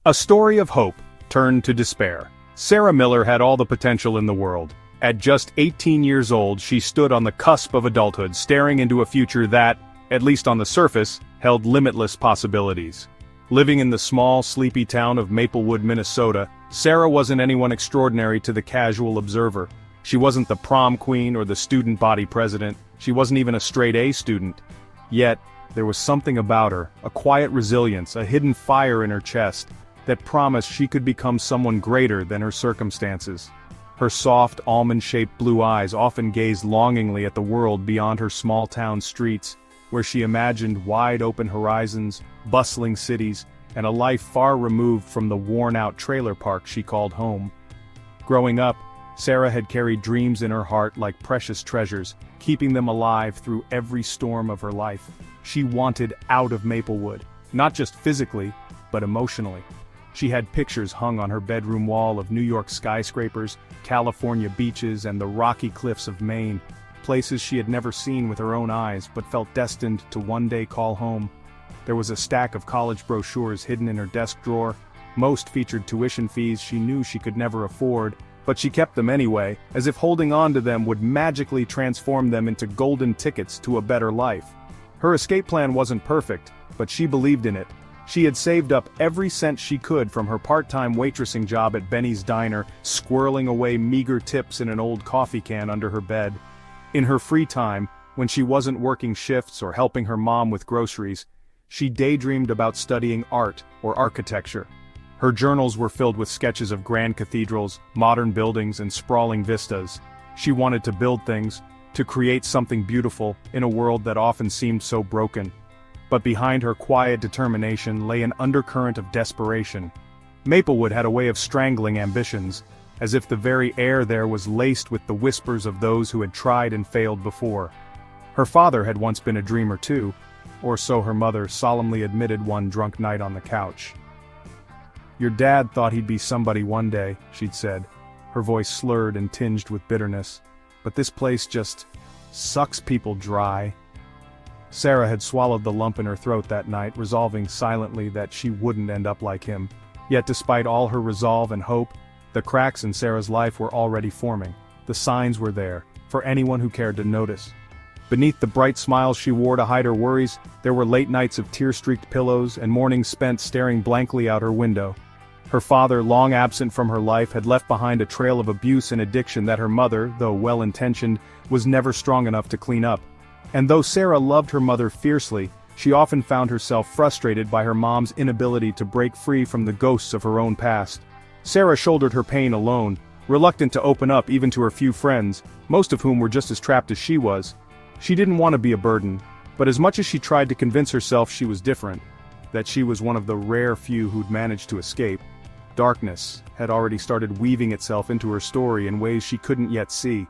A story of hope turned to despair. Sarah Miller had all the potential in the world. At just 18 years old, she stood on the cusp of adulthood, staring into a future that, at least on the surface, held limitless possibilities. Living in the small, sleepy town of Maplewood, Minnesota, Sarah wasn't anyone extraordinary to the casual observer. She wasn't the prom queen or the student body president. She wasn't even a straight-A student. Yet, there was something about her, a quiet resilience, a hidden fire in her chest, that promised she could become someone greater than her circumstances. Her soft, almond-shaped blue eyes often gazed longingly at the world beyond her small-town streets, where she imagined wide-open horizons, bustling cities, and a life far removed from the worn-out trailer park she called home. Growing up, Sarah had carried dreams in her heart like precious treasures, keeping them alive through every storm of her life. She wanted out of Maplewood, not just physically, but emotionally. She had pictures hung on her bedroom wall of New York skyscrapers, California beaches, and the rocky cliffs of Maine, places she had never seen with her own eyes but felt destined to one day call home. There was a stack of college brochures hidden in her desk drawer. Most featured tuition fees she knew she could never afford, but she kept them anyway, as if holding on to them would magically transform them into golden tickets to a better life. Her escape plan wasn't perfect, but she believed in it. She had saved up every cent she could from her part-time waitressing job at Benny's Diner, squirreling away meager tips in an old coffee can under her bed. In her free time, when she wasn't working shifts or helping her mom with groceries, she daydreamed about studying art or architecture. Her journals were filled with sketches of grand cathedrals, modern buildings, and sprawling vistas. She wanted to build things, to create something beautiful in a world that often seemed so broken. But behind her quiet determination lay an undercurrent of desperation. Maplewood had a way of strangling ambitions, as if the very air there was laced with the whispers of those who had tried and failed before. Her father had once been a dreamer too, or so her mother solemnly admitted one drunk night on the couch. "Your dad thought he'd be somebody one day," she'd said, her voice slurred and tinged with bitterness. "But this place just sucks people dry." Sarah had swallowed the lump in her throat that night, resolving silently that she wouldn't end up like him. Yet despite all her resolve and hope, the cracks in Sarah's life were already forming. The signs were there, for anyone who cared to notice. Beneath the bright smiles she wore to hide her worries, there were late nights of tear-streaked pillows and mornings spent staring blankly out her window. Her father, long absent from her life, had left behind a trail of abuse and addiction that her mother, though well-intentioned, was never strong enough to clean up. And though Sarah loved her mother fiercely, she often found herself frustrated by her mom's inability to break free from the ghosts of her own past. Sarah shouldered her pain alone, reluctant to open up even to her few friends, most of whom were just as trapped as she was. She didn't want to be a burden, but as much as she tried to convince herself she was different, that she was one of the rare few who'd managed to escape, darkness had already started weaving itself into her story in ways she couldn't yet see.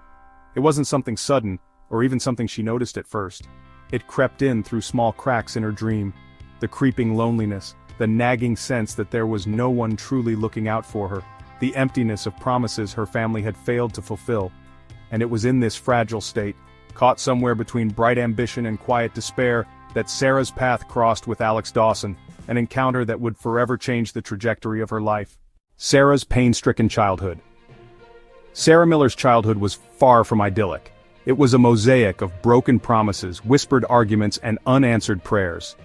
It wasn't something sudden, or even something she noticed at first. It crept in through small cracks in her dream. The creeping loneliness, the nagging sense that there was no one truly looking out for her, the emptiness of promises her family had failed to fulfill. And it was in this fragile state, caught somewhere between bright ambition and quiet despair, that Sarah's path crossed with Alex Dawson, an encounter that would forever change the trajectory of her life. Sarah's pain-stricken childhood. Sarah Miller's childhood was far from idyllic. It was a mosaic of broken promises, whispered arguments, and unanswered prayers.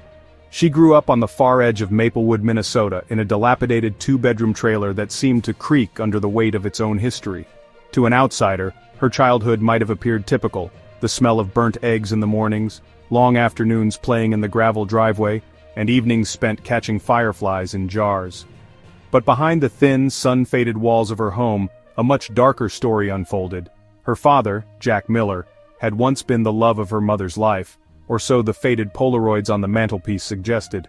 She grew up on the far edge of Maplewood, Minnesota, in a dilapidated two-bedroom trailer that seemed to creak under the weight of its own history. To an outsider, her childhood might have appeared typical: the smell of burnt eggs in the mornings, long afternoons playing in the gravel driveway, and evenings spent catching fireflies in jars. But behind the thin, sun-faded walls of her home, a much darker story unfolded. Her father, Jack Miller, had once been the love of her mother's life, or so the faded Polaroids on the mantelpiece suggested.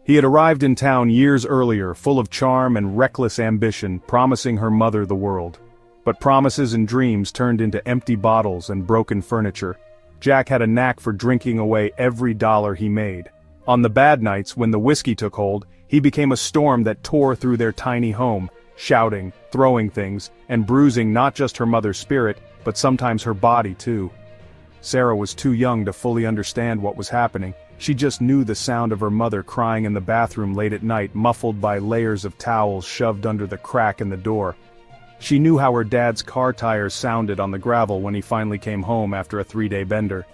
He had arrived in town years earlier, full of charm and reckless ambition, promising her mother the world. But promises and dreams turned into empty bottles and broken furniture. Jack had a knack for drinking away every dollar he made. On the bad nights, when the whiskey took hold, he became a storm that tore through their tiny home, shouting, throwing things, and bruising not just her mother's spirit, but sometimes her body too. Sarah was too young to fully understand what was happening. She just knew the sound of her mother crying in the bathroom late at night, muffled by layers of towels shoved under the crack in the door. She knew how her dad's car tires sounded on the gravel when he finally came home after a 3-day bender.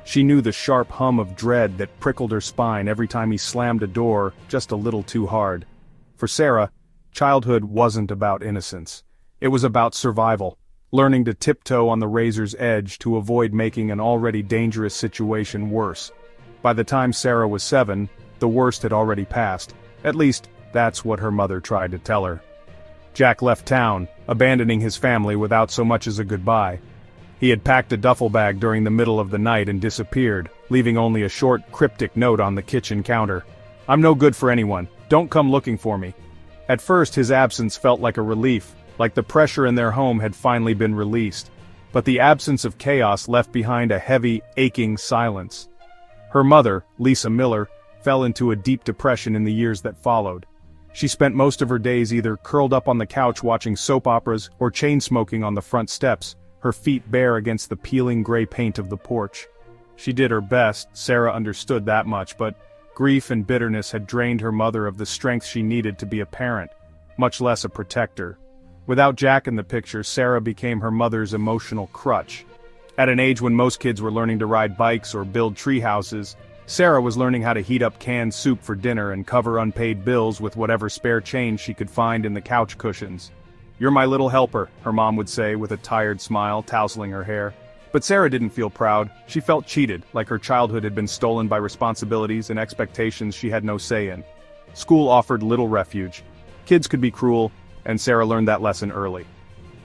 She knew the sharp hum of dread that prickled her spine every time he slammed a door just a little too hard. For Sarah, childhood wasn't about innocence. It was about survival, learning to tiptoe on the razor's edge to avoid making an already dangerous situation worse. By the time Sarah was 7, the worst had already passed. At least, that's what her mother tried to tell her. Jack left town, abandoning his family without so much as a goodbye. He had packed a duffel bag during the middle of the night and disappeared, leaving only a short, cryptic note on the kitchen counter. "I'm no good for anyone. Don't come looking for me." At first his absence felt like a relief, like the pressure in their home had finally been released. But the absence of chaos left behind a heavy, aching silence. Her mother, Lisa Miller, fell into a deep depression in the years that followed. She spent most of her days either curled up on the couch watching soap operas or chain-smoking on the front steps, her feet bare against the peeling gray paint of the porch. She did her best, Sarah understood that much, but grief and bitterness had drained her mother of the strength she needed to be a parent, much less a protector. Without Jack in the picture, Sarah became her mother's emotional crutch. At an age when most kids were learning to ride bikes or build tree houses, Sarah was learning how to heat up canned soup for dinner and cover unpaid bills with whatever spare change she could find in the couch cushions. "You're my little helper," her mom would say with a tired smile, tousling her hair. But Sarah didn't feel proud. She felt cheated, like her childhood had been stolen by responsibilities and expectations she had no say in. School offered little refuge. Kids could be cruel, and Sarah learned that lesson early.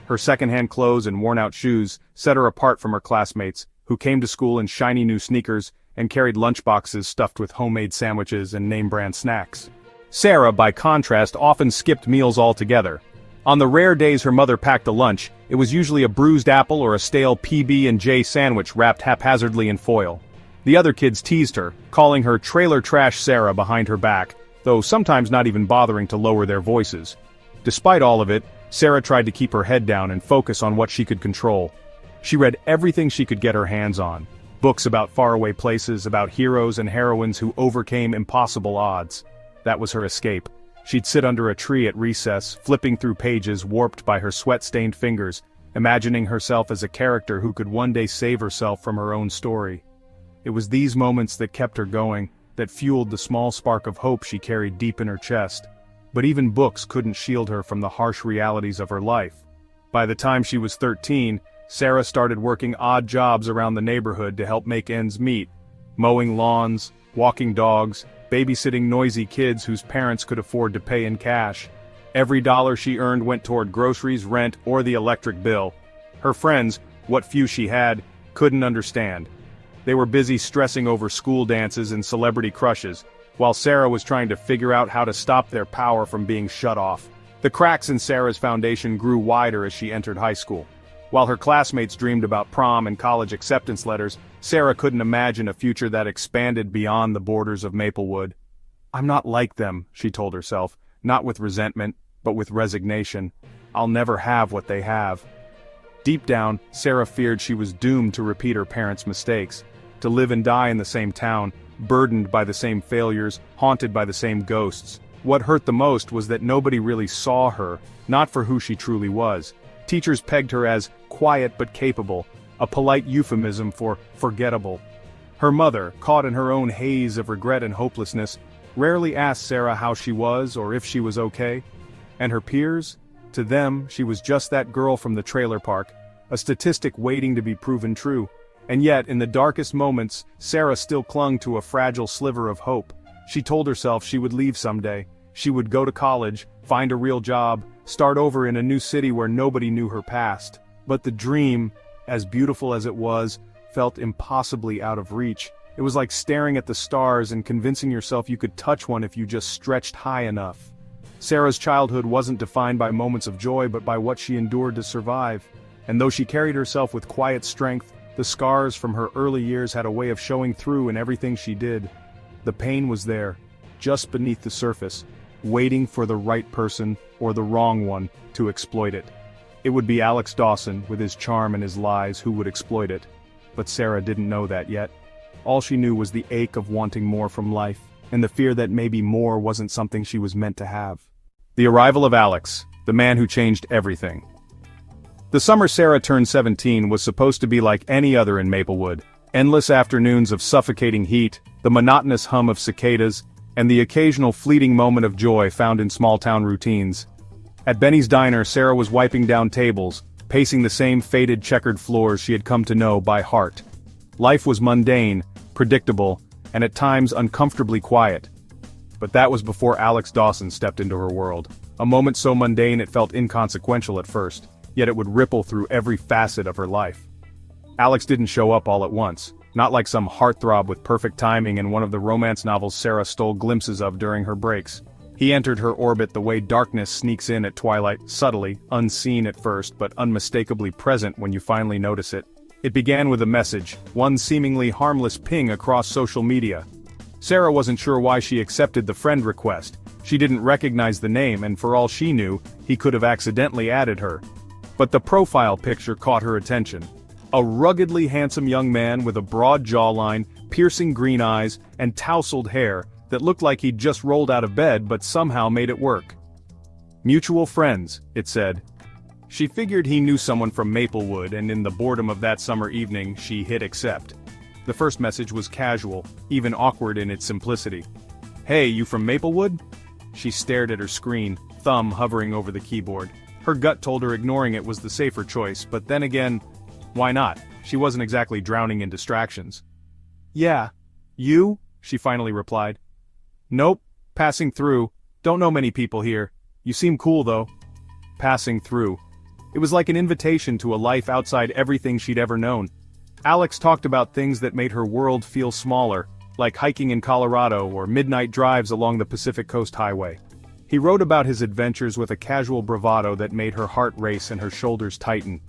Her secondhand clothes and worn-out shoes set her apart from her classmates, who came to school in shiny new sneakers and carried lunchboxes stuffed with homemade sandwiches and name-brand snacks. Sarah, by contrast, often skipped meals altogether. On the rare days her mother packed a lunch, it was usually a bruised apple or a stale PB&J sandwich wrapped haphazardly in foil. The other kids teased her, calling her trailer trash Sarah behind her back, though sometimes not even bothering to lower their voices. Despite all of it, Sarah tried to keep her head down and focus on what she could control. She read everything she could get her hands on. Books about faraway places, about heroes and heroines who overcame impossible odds. That was her escape. She'd sit under a tree at recess, flipping through pages warped by her sweat-stained fingers, imagining herself as a character who could one day save herself from her own story. It was these moments that kept her going, that fueled the small spark of hope she carried deep in her chest. But even books couldn't shield her from the harsh realities of her life. By the time she was 13, Sarah started working odd jobs around the neighborhood to help make ends meet. Mowing lawns, walking dogs, babysitting noisy kids whose parents could afford to pay in cash. Every dollar she earned went toward groceries, rent, or the electric bill. Her friends, what few she had, couldn't understand. They were busy stressing over school dances and celebrity crushes, while Sarah was trying to figure out how to stop their power from being shut off. The cracks in Sarah's foundation grew wider as she entered high school. While her classmates dreamed about prom and college acceptance letters, Sarah couldn't imagine a future that expanded beyond the borders of Maplewood. "I'm not like them," she told herself, not with resentment, but with resignation. "I'll never have what they have." Deep down, Sarah feared she was doomed to repeat her parents' mistakes, to live and die in the same town, burdened by the same failures, haunted by the same ghosts. What hurt the most was that nobody really saw her, not for who she truly was. Teachers pegged her as quiet but capable, a polite euphemism for forgettable. Her mother, caught in her own haze of regret and hopelessness, rarely asked Sarah how she was or if she was okay. And her peers? To them, she was just that girl from the trailer park, a statistic waiting to be proven true. And yet, in the darkest moments, Sarah still clung to a fragile sliver of hope. She told herself she would leave someday. She would go to college, find a real job, start over in a new city where nobody knew her past. But the dream, as beautiful as it was, felt impossibly out of reach. It was like staring at the stars and convincing yourself you could touch one if you just stretched high enough. Sarah's childhood wasn't defined by moments of joy but by what she endured to survive. And though she carried herself with quiet strength, the scars from her early years had a way of showing through in everything she did. The pain was there, just beneath the surface, waiting for the right person, or the wrong one, to exploit it. It would be Alex Dawson, with his charm and his lies, who would exploit it. But Sarah didn't know that yet. All she knew was the ache of wanting more from life, and the fear that maybe more wasn't something she was meant to have. The arrival of Alex, the man who changed everything. The summer Sarah turned 17 was supposed to be like any other in Maplewood. Endless afternoons of suffocating heat, the monotonous hum of cicadas, and the occasional fleeting moment of joy found in small-town routines. At Benny's diner, Sarah was wiping down tables, pacing the same faded checkered floors she had come to know by heart. Life was mundane, predictable, and at times uncomfortably quiet. But that was before Alex Dawson stepped into her world. A moment so mundane it felt inconsequential at first, yet it would ripple through every facet of her life. Alex didn't show up all at once, not like some heartthrob with perfect timing in one of the romance novels Sarah stole glimpses of during her breaks. He entered her orbit the way darkness sneaks in at twilight, subtly, unseen at first but unmistakably present when you finally notice it. It began with a message, one seemingly harmless ping across social media. Sarah wasn't sure why she accepted the friend request. She didn't recognize the name, and for all she knew, he could have accidentally added her. But the profile picture caught her attention. A ruggedly handsome young man with a broad jawline, piercing green eyes, and tousled hair that looked like he'd just rolled out of bed but somehow made it work. Mutual friends, it said. She figured he knew someone from Maplewood, and in the boredom of that summer evening, she hit accept. The first message was casual, even awkward in its simplicity. "Hey, you from Maplewood?" She stared at her screen, thumb hovering over the keyboard. Her gut told her ignoring it was the safer choice, but then again, why not? She wasn't exactly drowning in distractions. "Yeah. You?" she finally replied. "Nope. Passing through. Don't know many people here. You seem cool though." Passing through. It was like an invitation to a life outside everything she'd ever known. Alex talked about things that made her world feel smaller, like hiking in Colorado or midnight drives along the Pacific Coast Highway. He wrote about his adventures with a casual bravado that made her heart race and her shoulders tighten.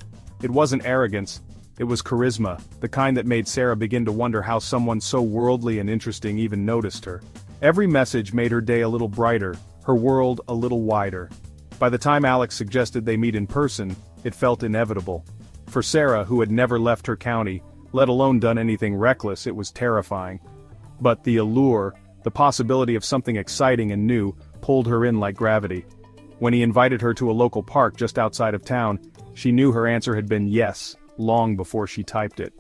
It wasn't arrogance, it was charisma, the kind that made Sarah begin to wonder how someone so worldly and interesting even noticed her. Every message made her day a little brighter, her world a little wider. By the time Alex suggested they meet in person, it felt inevitable. For Sarah, who had never left her county, let alone done anything reckless, it was terrifying. But the allure, the possibility of something exciting and new, pulled her in like gravity. When he invited her to a local park just outside of town, she knew her answer had been yes, long before she typed it.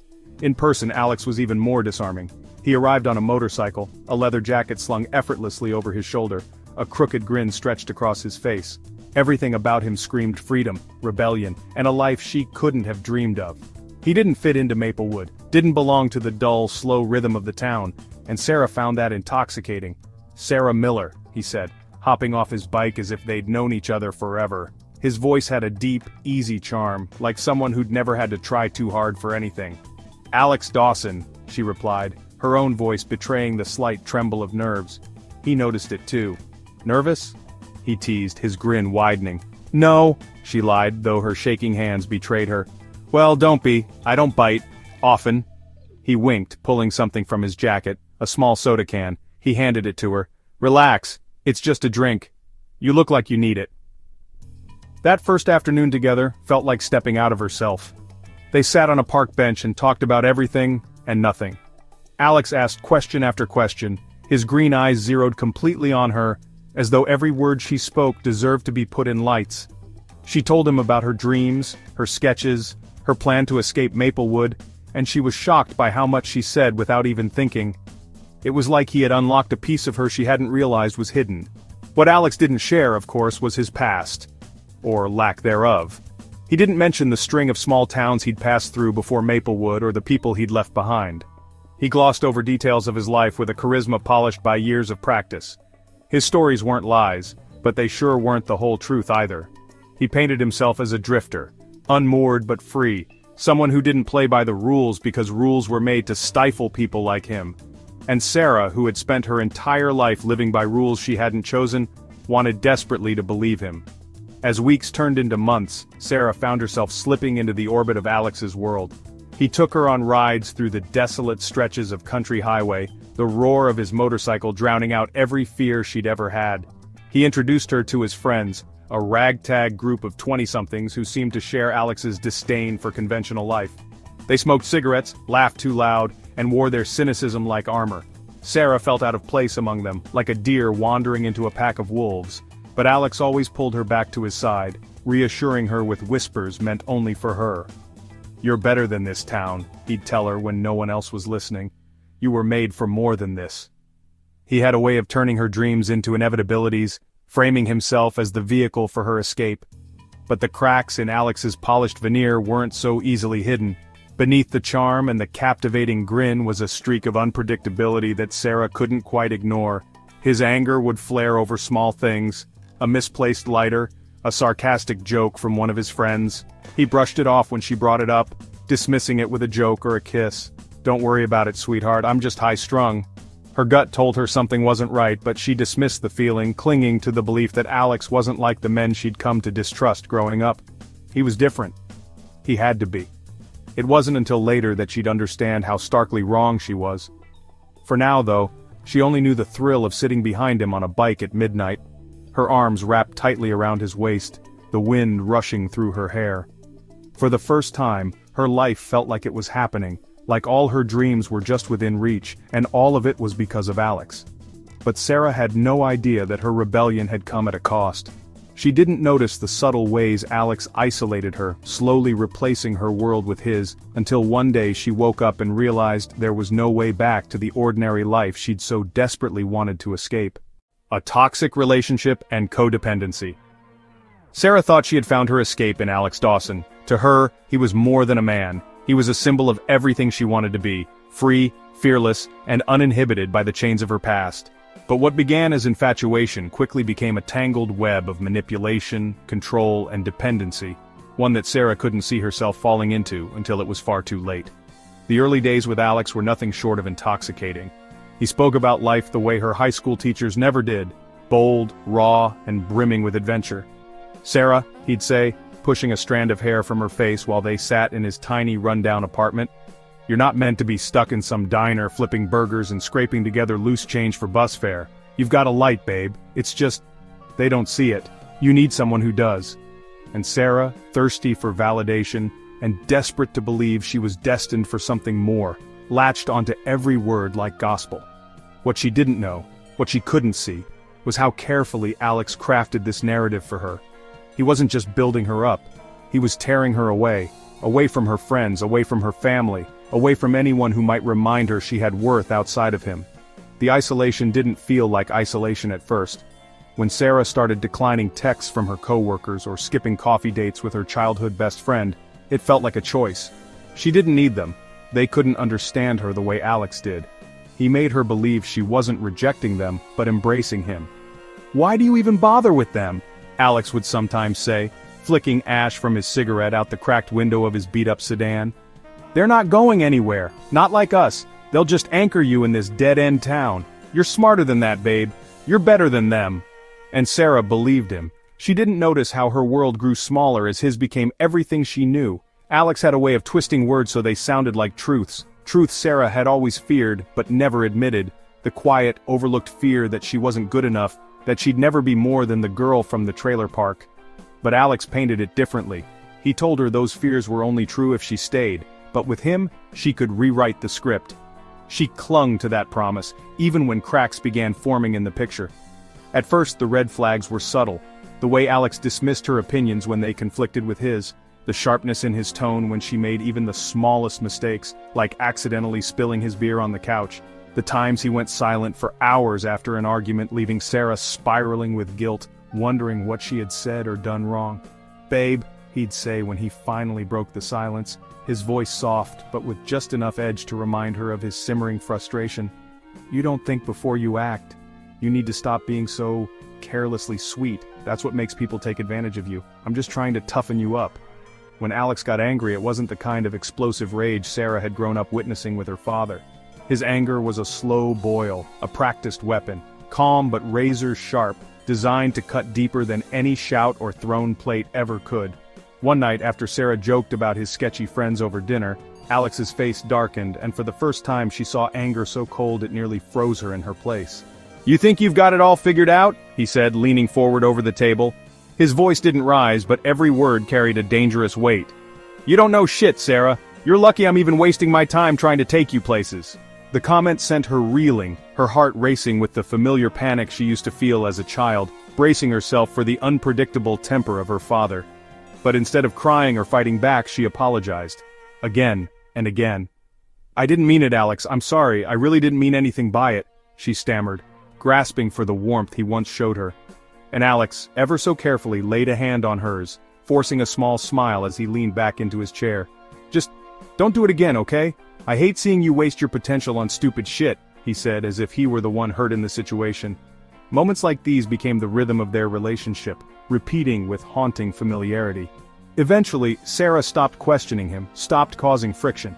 In person, Alex was even more disarming. He arrived on a motorcycle, a leather jacket slung effortlessly over his shoulder, a crooked grin stretched across his face. Everything about him screamed freedom, rebellion, and a life she couldn't have dreamed of. He didn't fit into Maplewood, didn't belong to the dull, slow rhythm of the town, and Sarah found that intoxicating. "Sarah Miller," he said, hopping off his bike as if they'd known each other forever. His voice had a deep, easy charm, like someone who'd never had to try too hard for anything. "Alex Dawson," she replied, her own voice betraying the slight tremble of nerves. He noticed it too. "Nervous?" he teased, his grin widening. "No," she lied, though her shaking hands betrayed her. "Well, don't be. I don't bite. Often." He winked, pulling something from his jacket, a small soda can. He handed it to her. "Relax. It's just a drink. You look like you need it." That first afternoon together felt like stepping out of herself. They sat on a park bench and talked about everything and nothing. Alex asked question after question, his green eyes zeroed completely on her, as though every word she spoke deserved to be put in lights. She told him about her dreams, her sketches, her plan to escape Maplewood, and she was shocked by how much she said without even thinking. It was like he had unlocked a piece of her she hadn't realized was hidden. What Alex didn't share, of course, was his past. Or lack thereof. He didn't mention the string of small towns he'd passed through before Maplewood or the people he'd left behind. He glossed over details of his life with a charisma polished by years of practice. His stories weren't lies, but they sure weren't the whole truth either. He painted himself as a drifter, unmoored but free, someone who didn't play by the rules because rules were made to stifle people like him. And Sarah, who had spent her entire life living by rules she hadn't chosen, wanted desperately to believe him. As weeks turned into months, Sarah found herself slipping into the orbit of Alex's world. He took her on rides through the desolate stretches of country highway, the roar of his motorcycle drowning out every fear she'd ever had. He introduced her to his friends, a ragtag group of 20-somethings who seemed to share Alex's disdain for conventional life. They smoked cigarettes, laughed too loud, and wore their cynicism like armor. Sarah felt out of place among them, like a deer wandering into a pack of wolves, but Alex always pulled her back to his side, reassuring her with whispers meant only for her. "You're better than this town," he'd tell her when no one else was listening. "You were made for more than this." He had a way of turning her dreams into inevitabilities, framing himself as the vehicle for her escape. But the cracks in Alex's polished veneer weren't so easily hidden. Beneath the charm and the captivating grin was a streak of unpredictability that Sarah couldn't quite ignore. His anger would flare over small things, a misplaced lighter, a sarcastic joke from one of his friends. He brushed it off when she brought it up, dismissing it with a joke or a kiss. "Don't worry about it, sweetheart, I'm just high-strung." Her gut told her something wasn't right, but she dismissed the feeling, clinging to the belief that Alex wasn't like the men she'd come to distrust growing up. He was different. He had to be. It wasn't until later that she'd understand how starkly wrong she was. For now, though, she only knew the thrill of sitting behind him on a bike at midnight, her arms wrapped tightly around his waist, the wind rushing through her hair. For the first time, her life felt like it was happening, like all her dreams were just within reach, and all of it was because of Alex. But Sarah had no idea that her rebellion had come at a cost. She didn't notice the subtle ways Alex isolated her, slowly replacing her world with his, until one day she woke up and realized there was no way back to the ordinary life she'd so desperately wanted to escape. A toxic relationship and codependency. Sarah thought she had found her escape in Alex Dawson. To her, he was more than a man. He was a symbol of everything she wanted to be, free, fearless, and uninhibited by the chains of her past. But what began as infatuation quickly became a tangled web of manipulation, control, and dependency, one that Sarah couldn't see herself falling into until it was far too late. The early days with Alex were nothing short of intoxicating. He spoke about life the way her high school teachers never did, bold, raw, and brimming with adventure. "Sarah," he'd say, pushing a strand of hair from her face while they sat in his tiny rundown apartment, "you're not meant to be stuck in some diner flipping burgers and scraping together loose change for bus fare. You've got a light, babe. It's just, they don't see it. You need someone who does." And Sarah, thirsty for validation, and desperate to believe she was destined for something more, latched onto every word like gospel. What she didn't know, what she couldn't see, was how carefully Alex crafted this narrative for her. He wasn't just building her up. He was tearing her away from her friends, away from her family, away from anyone who might remind her she had worth outside of him. The isolation didn't feel like isolation at first. When Sarah started declining texts from her coworkers or skipping coffee dates with her childhood best friend, it felt like a choice. She didn't need them. They couldn't understand her the way Alex did. He made her believe she wasn't rejecting them, but embracing him. "Why do you even bother with them?" Alex would sometimes say, flicking ash from his cigarette out the cracked window of his beat-up sedan. "They're not going anywhere, not like us. They'll just anchor you in this dead-end town. You're smarter than that, babe. You're better than them." And Sarah believed him. She didn't notice how her world grew smaller as his became everything she knew. Alex had a way of twisting words so they sounded like truths. Truths Sarah had always feared, but never admitted. The quiet, overlooked fear that she wasn't good enough, that she'd never be more than the girl from the trailer park. But Alex painted it differently. He told her those fears were only true if she stayed, but with him, she could rewrite the script. She clung to that promise, even when cracks began forming in the picture. At first the red flags were subtle, the way Alex dismissed her opinions when they conflicted with his, the sharpness in his tone when she made even the smallest mistakes, like accidentally spilling his beer on the couch, the times he went silent for hours after an argument, leaving Sarah spiraling with guilt, wondering what she had said or done wrong. "Babe," he'd say when he finally broke the silence, his voice soft but with just enough edge to remind her of his simmering frustration. "You don't think before you act. You need to stop being so carelessly sweet. That's what makes people take advantage of you. I'm just trying to toughen you up." When Alex got angry, it wasn't the kind of explosive rage Sarah had grown up witnessing with her father. His anger was a slow boil, a practiced weapon, calm but razor sharp, designed to cut deeper than any shout or thrown plate ever could. One night after Sarah joked about his sketchy friends over dinner, Alex's face darkened, and for the first time she saw anger so cold it nearly froze her in her place. "You think you've got it all figured out?" he said, leaning forward over the table. His voice didn't rise, but every word carried a dangerous weight. "You don't know shit, Sarah. You're lucky I'm even wasting my time trying to take you places." The comment sent her reeling, her heart racing with the familiar panic she used to feel as a child, bracing herself for the unpredictable temper of her father. But instead of crying or fighting back, she apologized. Again and again. "I didn't mean it, Alex, I'm sorry, I really didn't mean anything by it," she stammered, grasping for the warmth he once showed her. And Alex, ever so carefully, laid a hand on hers, forcing a small smile as he leaned back into his chair. "Just don't do it again, okay? I hate seeing you waste your potential on stupid shit," he said, as if he were the one hurt in the situation. Moments like these became the rhythm of their relationship, repeating with haunting familiarity. Eventually, Sarah stopped questioning him, stopped causing friction.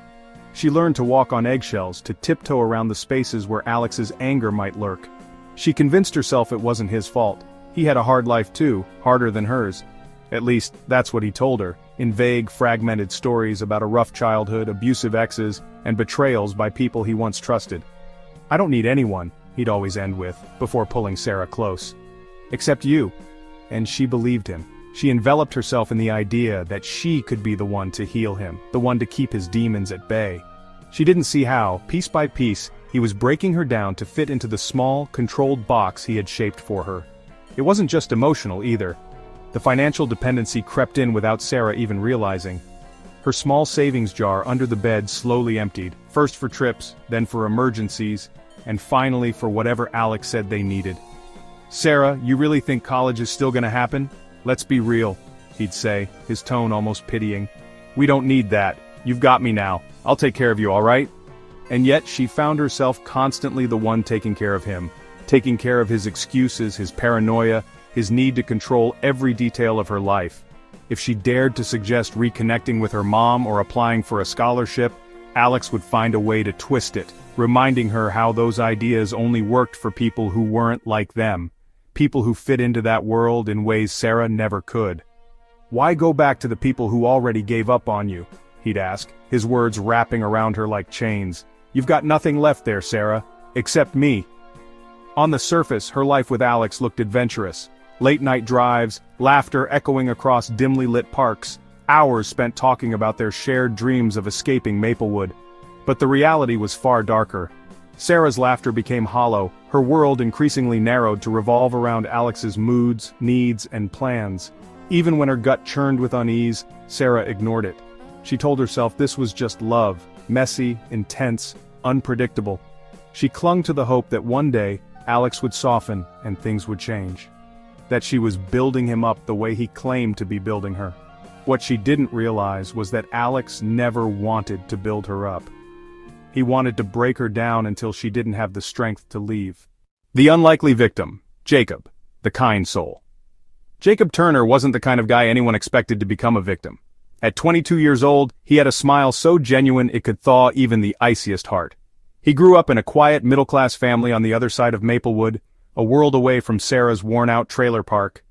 She learned to walk on eggshells, to tiptoe around the spaces where Alex's anger might lurk. She convinced herself it wasn't his fault. He had a hard life too, harder than hers. At least, that's what he told her, in vague, fragmented stories about a rough childhood, abusive exes, and betrayals by people he once trusted. "I don't need anyone," he'd always end with, before pulling Sarah close. "Except you." And she believed him. She enveloped herself in the idea that she could be the one to heal him, the one to keep his demons at bay. She didn't see how, piece by piece, he was breaking her down to fit into the small, controlled box he had shaped for her. It wasn't just emotional either. The financial dependency crept in without Sarah even realizing. Her small savings jar under the bed slowly emptied, first for trips, then for emergencies, and finally for whatever Alex said they needed. "Sarah, you really think college is still gonna happen? Let's be real," he'd say, his tone almost pitying. "We don't need that. You've got me now. I'll take care of you, all right?" And yet she found herself constantly the one taking care of him, taking care of his excuses, his paranoia, his need to control every detail of her life. If she dared to suggest reconnecting with her mom or applying for a scholarship, Alex would find a way to twist it, reminding her how those ideas only worked for people who weren't like them, people who fit into that world in ways Sarah never could. "Why go back to the people who already gave up on you?" he'd ask, his words wrapping around her like chains. "You've got nothing left there, Sarah, except me." On the surface, her life with Alex looked adventurous. Late-night drives, laughter echoing across dimly lit parks, hours spent talking about their shared dreams of escaping Maplewood. But the reality was far darker. Sarah's laughter became hollow, her world increasingly narrowed to revolve around Alex's moods, needs, and plans. Even when her gut churned with unease, Sarah ignored it. She told herself this was just love, messy, intense, unpredictable. She clung to the hope that one day, Alex would soften and things would change. That she was building him up the way he claimed to be building her. What she didn't realize was that Alex never wanted to build her up. He wanted to break her down until she didn't have the strength to leave. The unlikely victim, Jacob, the kind soul. Jacob Turner wasn't the kind of guy anyone expected to become a victim. At 22 years old, he had a smile so genuine it could thaw even the iciest heart. He grew up in a quiet middle-class family on the other side of Maplewood, a world away from Sarah's worn-out trailer park.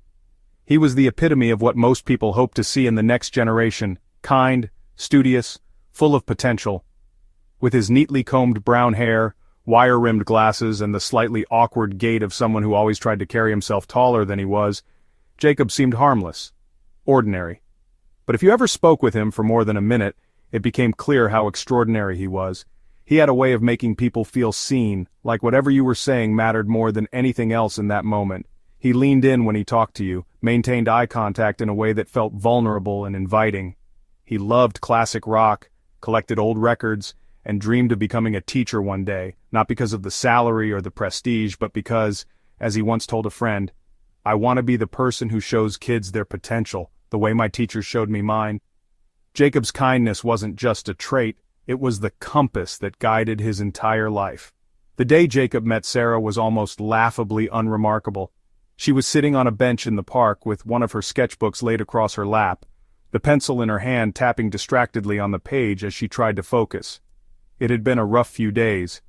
He was the epitome of what most people hope to see in the next generation, kind, studious, full of potential. With his neatly combed brown hair, wire-rimmed glasses, and the slightly awkward gait of someone who always tried to carry himself taller than he was, Jacob seemed harmless, ordinary. But if you ever spoke with him for more than a minute, it became clear how extraordinary he was. He had a way of making people feel seen, like whatever you were saying mattered more than anything else in that moment. He leaned in when he talked to you, maintained eye contact in a way that felt vulnerable and inviting. He loved classic rock, collected old records, and dreamed of becoming a teacher one day, not because of the salary or the prestige, but because, as he once told a friend, "I want to be the person who shows kids their potential, the way my teachers showed me mine." Jacob's kindness wasn't just a trait, it was the compass that guided his entire life. The day Jacob met Sarah was almost laughably unremarkable. She was sitting on a bench in the park with one of her sketchbooks laid across her lap, the pencil in her hand tapping distractedly on the page as she tried to focus. It had been a rough few days.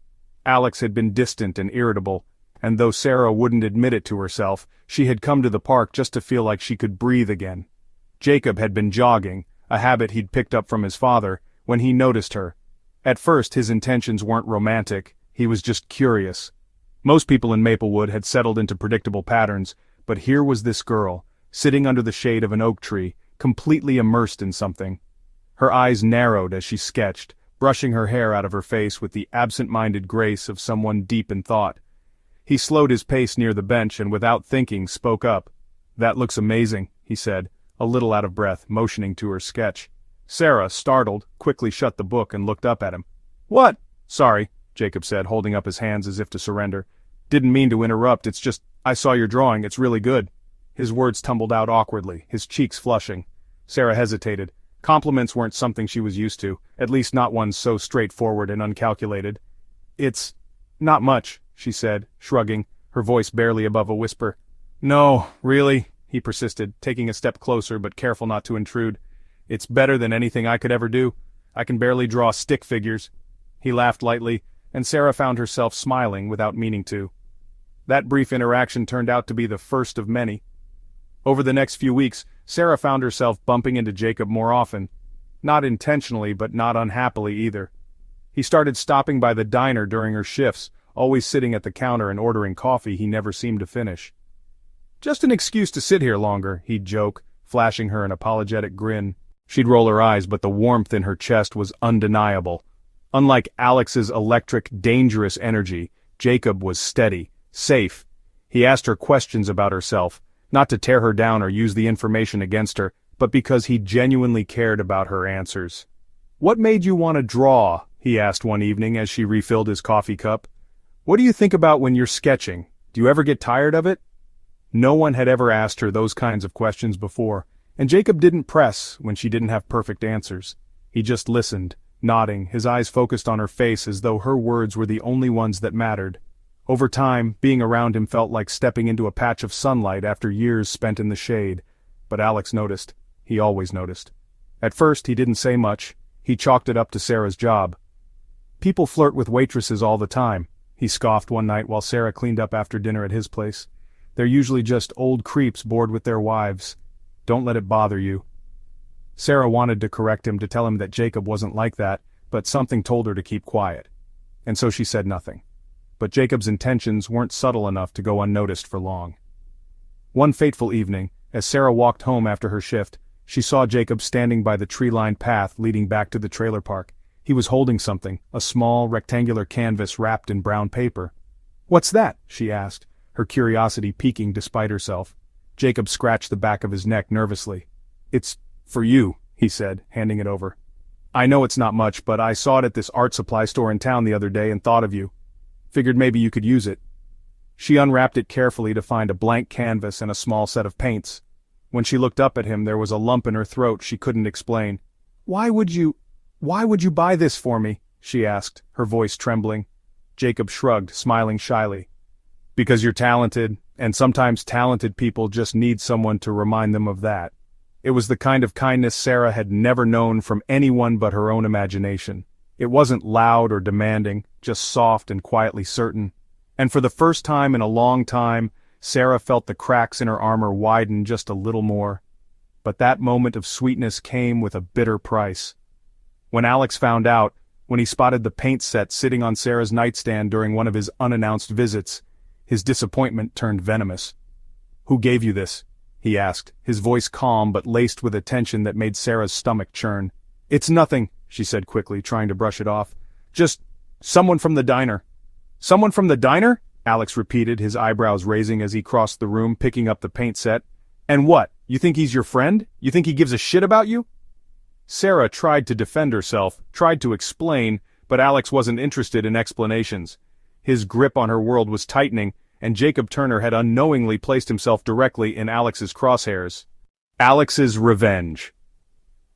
Alex had been distant and irritable, and though Sarah wouldn't admit it to herself, she had come to the park just to feel like she could breathe again. Jacob had been jogging, a habit he'd picked up from his father, when he noticed her. At first his intentions weren't romantic, he was just curious. Most people in Maplewood had settled into predictable patterns, but here was this girl, sitting under the shade of an oak tree, completely immersed in something. Her eyes narrowed as she sketched, brushing her hair out of her face with the absent-minded grace of someone deep in thought. He slowed his pace near the bench and without thinking spoke up. "That looks amazing," he said, a little out of breath, motioning to her sketch. Sarah, startled, quickly shut the book and looked up at him. "What?" "Sorry," Jacob said, holding up his hands as if to surrender. "Didn't mean to interrupt, it's just, I saw your drawing, it's really good." His words tumbled out awkwardly, his cheeks flushing. Sarah hesitated. Compliments weren't something she was used to, at least not ones so straightforward and uncalculated. "It's not much," she said, shrugging, her voice barely above a whisper. "No, really," he persisted, taking a step closer but careful not to intrude. "It's better than anything I could ever do. I can barely draw stick figures." He laughed lightly, and Sarah found herself smiling without meaning to. That brief interaction turned out to be the first of many. Over the next few weeks, Sarah found herself bumping into Jacob more often. Not intentionally, but not unhappily either. He started stopping by the diner during her shifts, always sitting at the counter and ordering coffee he never seemed to finish. "Just an excuse to sit here longer," he'd joke, flashing her an apologetic grin. She'd roll her eyes, but the warmth in her chest was undeniable. Unlike Alex's electric, dangerous energy, Jacob was steady, safe. He asked her questions about herself, not to tear her down or use the information against her, but because he genuinely cared about her answers. "What made you want to draw?" he asked one evening as she refilled his coffee cup. "What do you think about when you're sketching? Do you ever get tired of it?" No one had ever asked her those kinds of questions before, and Jacob didn't press when she didn't have perfect answers. He just listened, nodding, his eyes focused on her face as though her words were the only ones that mattered. Over time, being around him felt like stepping into a patch of sunlight after years spent in the shade. But Alex noticed. He always noticed. At first, he didn't say much. He chalked it up to Sarah's job. "People flirt with waitresses all the time," he scoffed one night while Sarah cleaned up after dinner at his place. "They're usually just old creeps bored with their wives. Don't let it bother you." Sarah wanted to correct him, to tell him that Jacob wasn't like that, but something told her to keep quiet. And so she said nothing. But Jacob's intentions weren't subtle enough to go unnoticed for long. One fateful evening, as Sarah walked home after her shift, she saw Jacob standing by the tree-lined path leading back to the trailer park. He was holding something, a small, rectangular canvas wrapped in brown paper. "What's that?" she asked, her curiosity piquing despite herself. Jacob scratched the back of his neck nervously. "It's for you," he said, handing it over. "I know it's not much, but I saw it at this art supply store in town the other day and thought of you. Figured maybe you could use it." She unwrapped it carefully to find a blank canvas and a small set of paints. When she looked up at him, there was a lump in her throat she couldn't explain. Why would you buy this for me?" she asked, her voice trembling. Jacob shrugged, smiling shyly. "Because you're talented, and sometimes talented people just need someone to remind them of that." It was the kind of kindness Sarah had never known from anyone but her own imagination. It wasn't loud or demanding, just soft and quietly certain. And for the first time in a long time, Sarah felt the cracks in her armor widen just a little more. But that moment of sweetness came with a bitter price. When Alex found out, when he spotted the paint set sitting on Sarah's nightstand during one of his unannounced visits, his disappointment turned venomous. "Who gave you this?" he asked, his voice calm but laced with a tension that made Sarah's stomach churn. "It's nothing," she said quickly, trying to brush it off. "Just someone from the diner." "Someone from the diner?" Alex repeated, his eyebrows raising as he crossed the room, picking up the paint set. "And what, you think he's your friend? You think he gives a shit about you?" Sarah tried to defend herself, tried to explain, but Alex wasn't interested in explanations. His grip on her world was tightening, and Jacob Turner had unknowingly placed himself directly in Alex's crosshairs. Alex's revenge.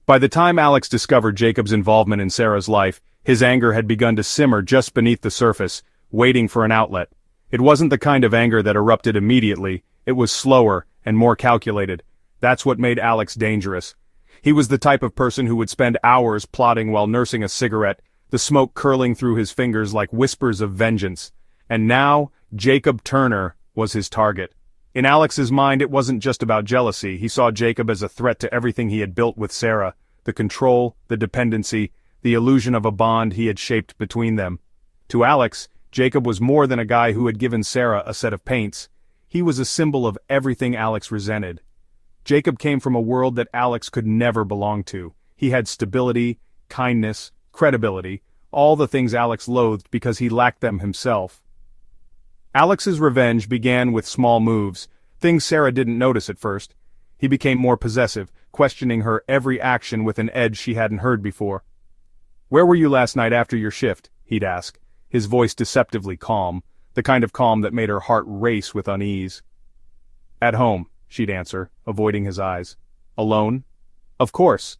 By the time Alex discovered Jacob's involvement in Sarah's life, his anger had begun to simmer just beneath the surface, waiting for an outlet. It wasn't the kind of anger that erupted immediately, it was slower and more calculated. That's what made Alex dangerous. He was the type of person who would spend hours plotting while nursing a cigarette, the smoke curling through his fingers like whispers of vengeance. And now, Jacob Turner was his target. In Alex's mind, it wasn't just about jealousy. He saw Jacob as a threat to everything he had built with Sarah, the control, the dependency, the illusion of a bond he had shaped between them. To Alex, Jacob was more than a guy who had given Sarah a set of paints. He was a symbol of everything Alex resented. Jacob came from a world that Alex could never belong to. He had stability, kindness, credibility, all the things Alex loathed because he lacked them himself. Alex's revenge began with small moves, things Sarah didn't notice at first. He became more possessive, questioning her every action with an edge she hadn't heard before. "Where were you last night after your shift?" he'd ask, his voice deceptively calm, the kind of calm that made her heart race with unease. "At home," she'd answer, avoiding his eyes. "Alone?" "Of course."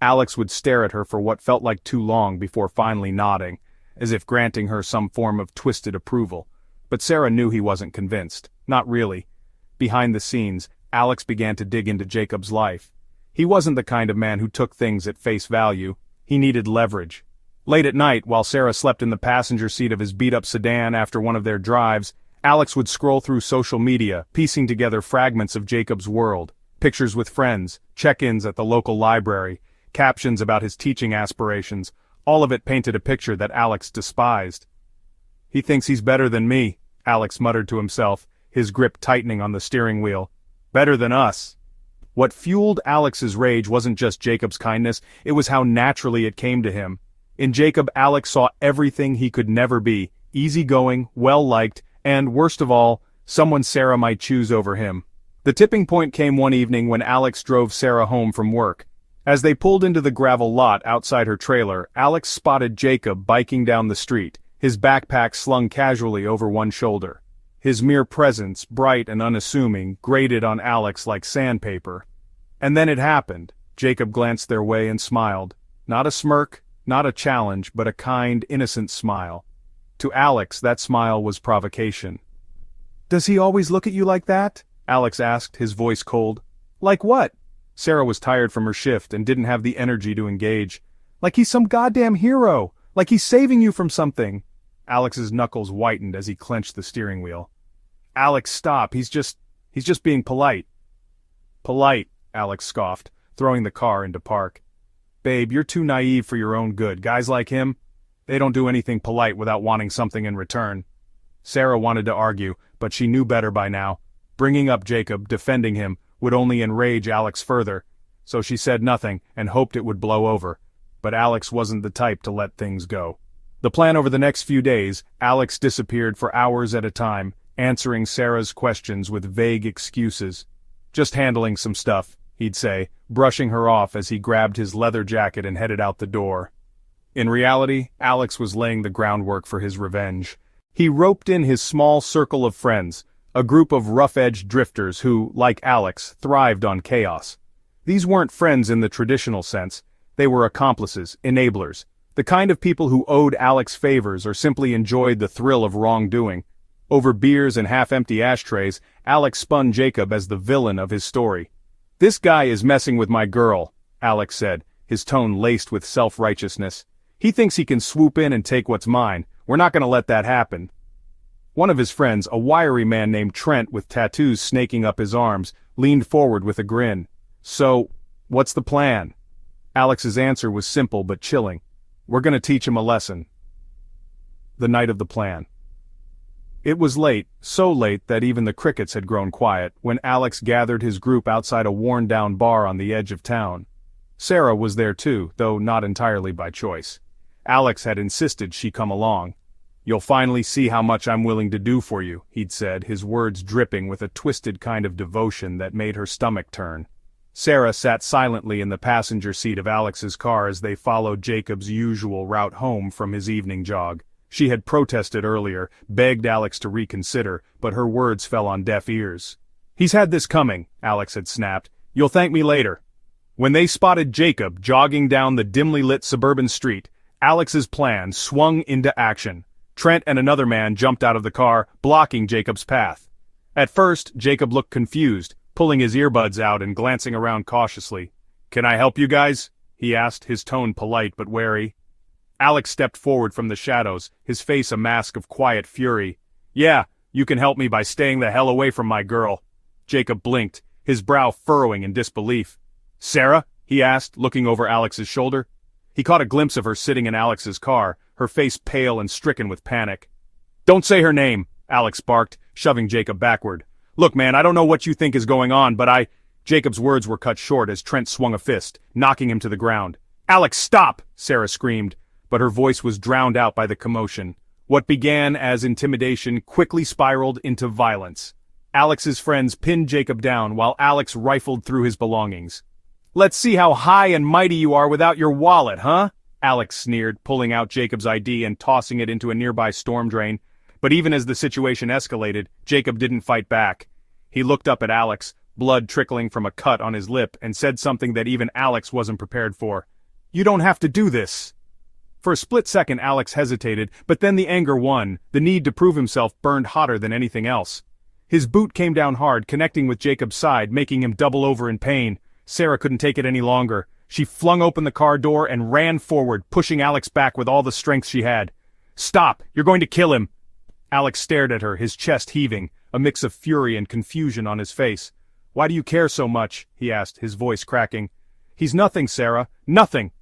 Alex would stare at her for what felt like too long before finally nodding, as if granting her some form of twisted approval. But Sarah knew he wasn't convinced. Not really. Behind the scenes, Alex began to dig into Jacob's life. He wasn't the kind of man who took things at face value. He needed leverage. Late at night, while Sarah slept in the passenger seat of his beat-up sedan after one of their drives, Alex would scroll through social media, piecing together fragments of Jacob's world. Pictures with friends, check-ins at the local library, captions about his teaching aspirations, all of it painted a picture that Alex despised. "He thinks he's better than me," Alex muttered to himself, his grip tightening on the steering wheel. "Better than us." What fueled Alex's rage wasn't just Jacob's kindness, it was how naturally it came to him. In Jacob, Alex saw everything he could never be, easygoing, well-liked, and, worst of all, someone Sarah might choose over him. The tipping point came one evening when Alex drove Sarah home from work. As they pulled into the gravel lot outside her trailer, Alex spotted Jacob biking down the street, his backpack slung casually over one shoulder. His mere presence, bright and unassuming, grated on Alex like sandpaper. And then it happened. Jacob glanced their way and smiled. Not a smirk, not a challenge, but a kind, innocent smile. To Alex, that smile was provocation. "Does he always look at you like that?" Alex asked, his voice cold. "Like what?" Sarah was tired from her shift and didn't have the energy to engage. "Like he's some goddamn hero! Like he's saving you from something!" Alex's knuckles whitened as he clenched the steering wheel. "Alex, stop, he's just being polite." "Polite," Alex scoffed, throwing the car into park. "Babe, you're too naive for your own good. Guys like him, they don't do anything polite without wanting something in return." Sarah wanted to argue, but she knew better by now. Bringing up Jacob, defending him, would only enrage Alex further, so she said nothing and hoped it would blow over. But Alex wasn't the type to let things go. The plan over the next few days, Alex disappeared for hours at a time, answering Sarah's questions with vague excuses. "Just handling some stuff," he'd say, brushing her off as he grabbed his leather jacket and headed out the door. In reality, Alex was laying the groundwork for his revenge. He roped in his small circle of friends, a group of rough-edged drifters who, like Alex, thrived on chaos. These weren't friends in the traditional sense. They were accomplices, enablers, the kind of people who owed Alex favors or simply enjoyed the thrill of wrongdoing. Over beers and half-empty ashtrays, Alex spun Jacob as the villain of his story. "This guy is messing with my girl," Alex said, his tone laced with self-righteousness. "He thinks he can swoop in and take what's mine. We're not gonna let that happen." One of his friends, a wiry man named Trent with tattoos snaking up his arms, leaned forward with a grin. "So, what's the plan?" Alex's answer was simple but chilling. "We're gonna teach him a lesson." The night of the plan. It was late, so late that even the crickets had grown quiet, when Alex gathered his group outside a worn-down bar on the edge of town. Sarah was there too, though not entirely by choice. Alex had insisted she come along. "You'll finally see how much I'm willing to do for you," he'd said, his words dripping with a twisted kind of devotion that made her stomach turn. Sarah sat silently in the passenger seat of Alex's car as they followed Jacob's usual route home from his evening jog. She had protested earlier, begged Alex to reconsider, but her words fell on deaf ears. "He's had this coming," Alex had snapped. "You'll thank me later." When they spotted Jacob jogging down the dimly lit suburban street, Alex's plan swung into action. Trent and another man jumped out of the car, blocking Jacob's path. At first, Jacob looked confused, pulling his earbuds out and glancing around cautiously. "Can I help you guys?" he asked, his tone polite but wary. Alex stepped forward from the shadows, his face a mask of quiet fury. "Yeah, you can help me by staying the hell away from my girl." Jacob blinked, his brow furrowing in disbelief. "Sarah?" he asked, looking over Alex's shoulder. He caught a glimpse of her sitting in Alex's car, her face pale and stricken with panic. "Don't say her name," Alex barked, shoving Jacob backward. "Look, man, I don't know what you think is going on, but Jacob's words were cut short as Trent swung a fist, knocking him to the ground. "Alex, stop!" Sarah screamed, but her voice was drowned out by the commotion. What began as intimidation quickly spiraled into violence. Alex's friends pinned Jacob down while Alex rifled through his belongings. "Let's see how high and mighty you are without your wallet, huh?" Alex sneered, pulling out Jacob's ID and tossing it into a nearby storm drain. But even as the situation escalated, Jacob didn't fight back. He looked up at Alex, blood trickling from a cut on his lip, and said something that even Alex wasn't prepared for. "You don't have to do this." For a split second Alex hesitated, but then the anger won. The need to prove himself burned hotter than anything else. His boot came down hard, connecting with Jacob's side, making him double over in pain. Sarah couldn't take it any longer. She flung open the car door and ran forward, pushing Alex back with all the strength she had. "Stop! You're going to kill him!" Alex stared at her, his chest heaving, a mix of fury and confusion on his face. "Why do you care so much?" he asked, his voice cracking. "He's nothing, Sarah. Nothing!"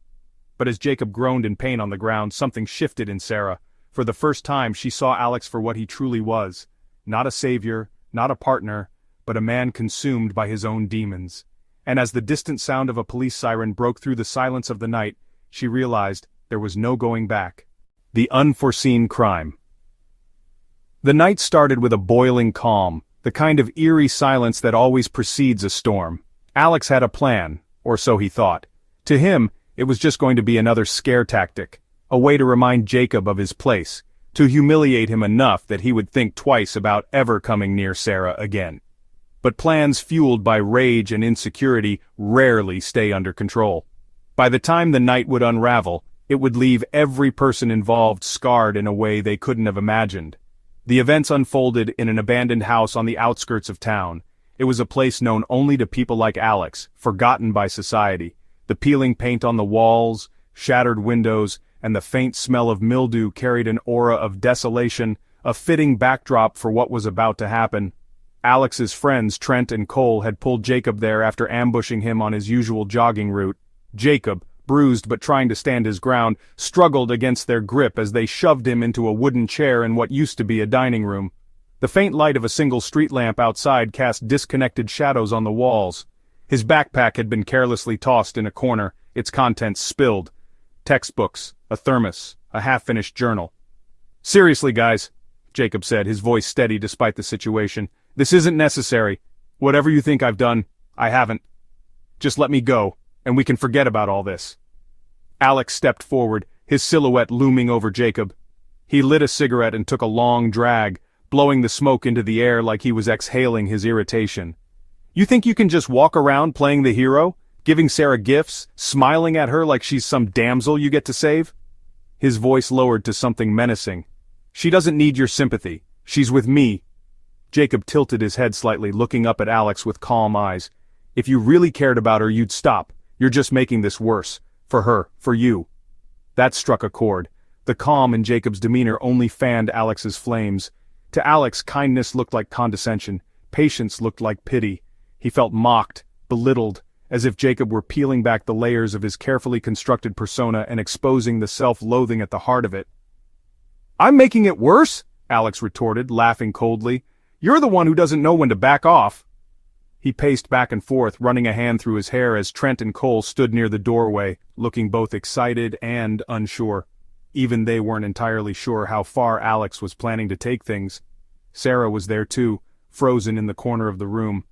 But as Jacob groaned in pain on the ground, something shifted in Sarah. For the first time, she saw Alex for what he truly was. Not a savior, not a partner, but a man consumed by his own demons. And as the distant sound of a police siren broke through the silence of the night, she realized there was no going back. The unforeseen crime. The night started with a boiling calm, the kind of eerie silence that always precedes a storm. Alex had a plan, or so he thought. To him, it was just going to be another scare tactic, a way to remind Jacob of his place, to humiliate him enough that he would think twice about ever coming near Sarah again. But plans fueled by rage and insecurity rarely stay under control. By the time the night would unravel, it would leave every person involved scarred in a way they couldn't have imagined. The events unfolded in an abandoned house on the outskirts of town. It was a place known only to people like Alex, forgotten by society. The peeling paint on the walls, shattered windows, and the faint smell of mildew carried an aura of desolation, a fitting backdrop for what was about to happen. Alex's friends Trent and Cole had pulled Jacob there after ambushing him on his usual jogging route. Jacob, bruised but trying to stand his ground, struggled against their grip as they shoved him into a wooden chair in what used to be a dining room. The faint light of a single street lamp outside cast disconnected shadows on the walls. His backpack had been carelessly tossed in a corner, its contents spilled. Textbooks, a thermos, a half-finished journal. "Seriously, guys," Jacob said, his voice steady despite the situation. "This isn't necessary. Whatever you think I've done, I haven't. Just let me go, and we can forget about all this." Alex stepped forward, his silhouette looming over Jacob. He lit a cigarette and took a long drag, blowing the smoke into the air like he was exhaling his irritation. "You think you can just walk around playing the hero, giving Sarah gifts, smiling at her like she's some damsel you get to save?" His voice lowered to something menacing. "She doesn't need your sympathy. She's with me." Jacob tilted his head slightly, looking up at Alex with calm eyes. "If you really cared about her, you'd stop. You're just making this worse. For her, for you." That struck a chord. The calm in Jacob's demeanor only fanned Alex's flames. To Alex, kindness looked like condescension. Patience looked like pity. He felt mocked, belittled, as if Jacob were peeling back the layers of his carefully constructed persona and exposing the self-loathing at the heart of it. "I'm making it worse?" Alex retorted, laughing coldly. "You're the one who doesn't know when to back off." He paced back and forth, running a hand through his hair as Trent and Cole stood near the doorway, looking both excited and unsure. Even they weren't entirely sure how far Alex was planning to take things. Sarah was there too, frozen in the corner of the room.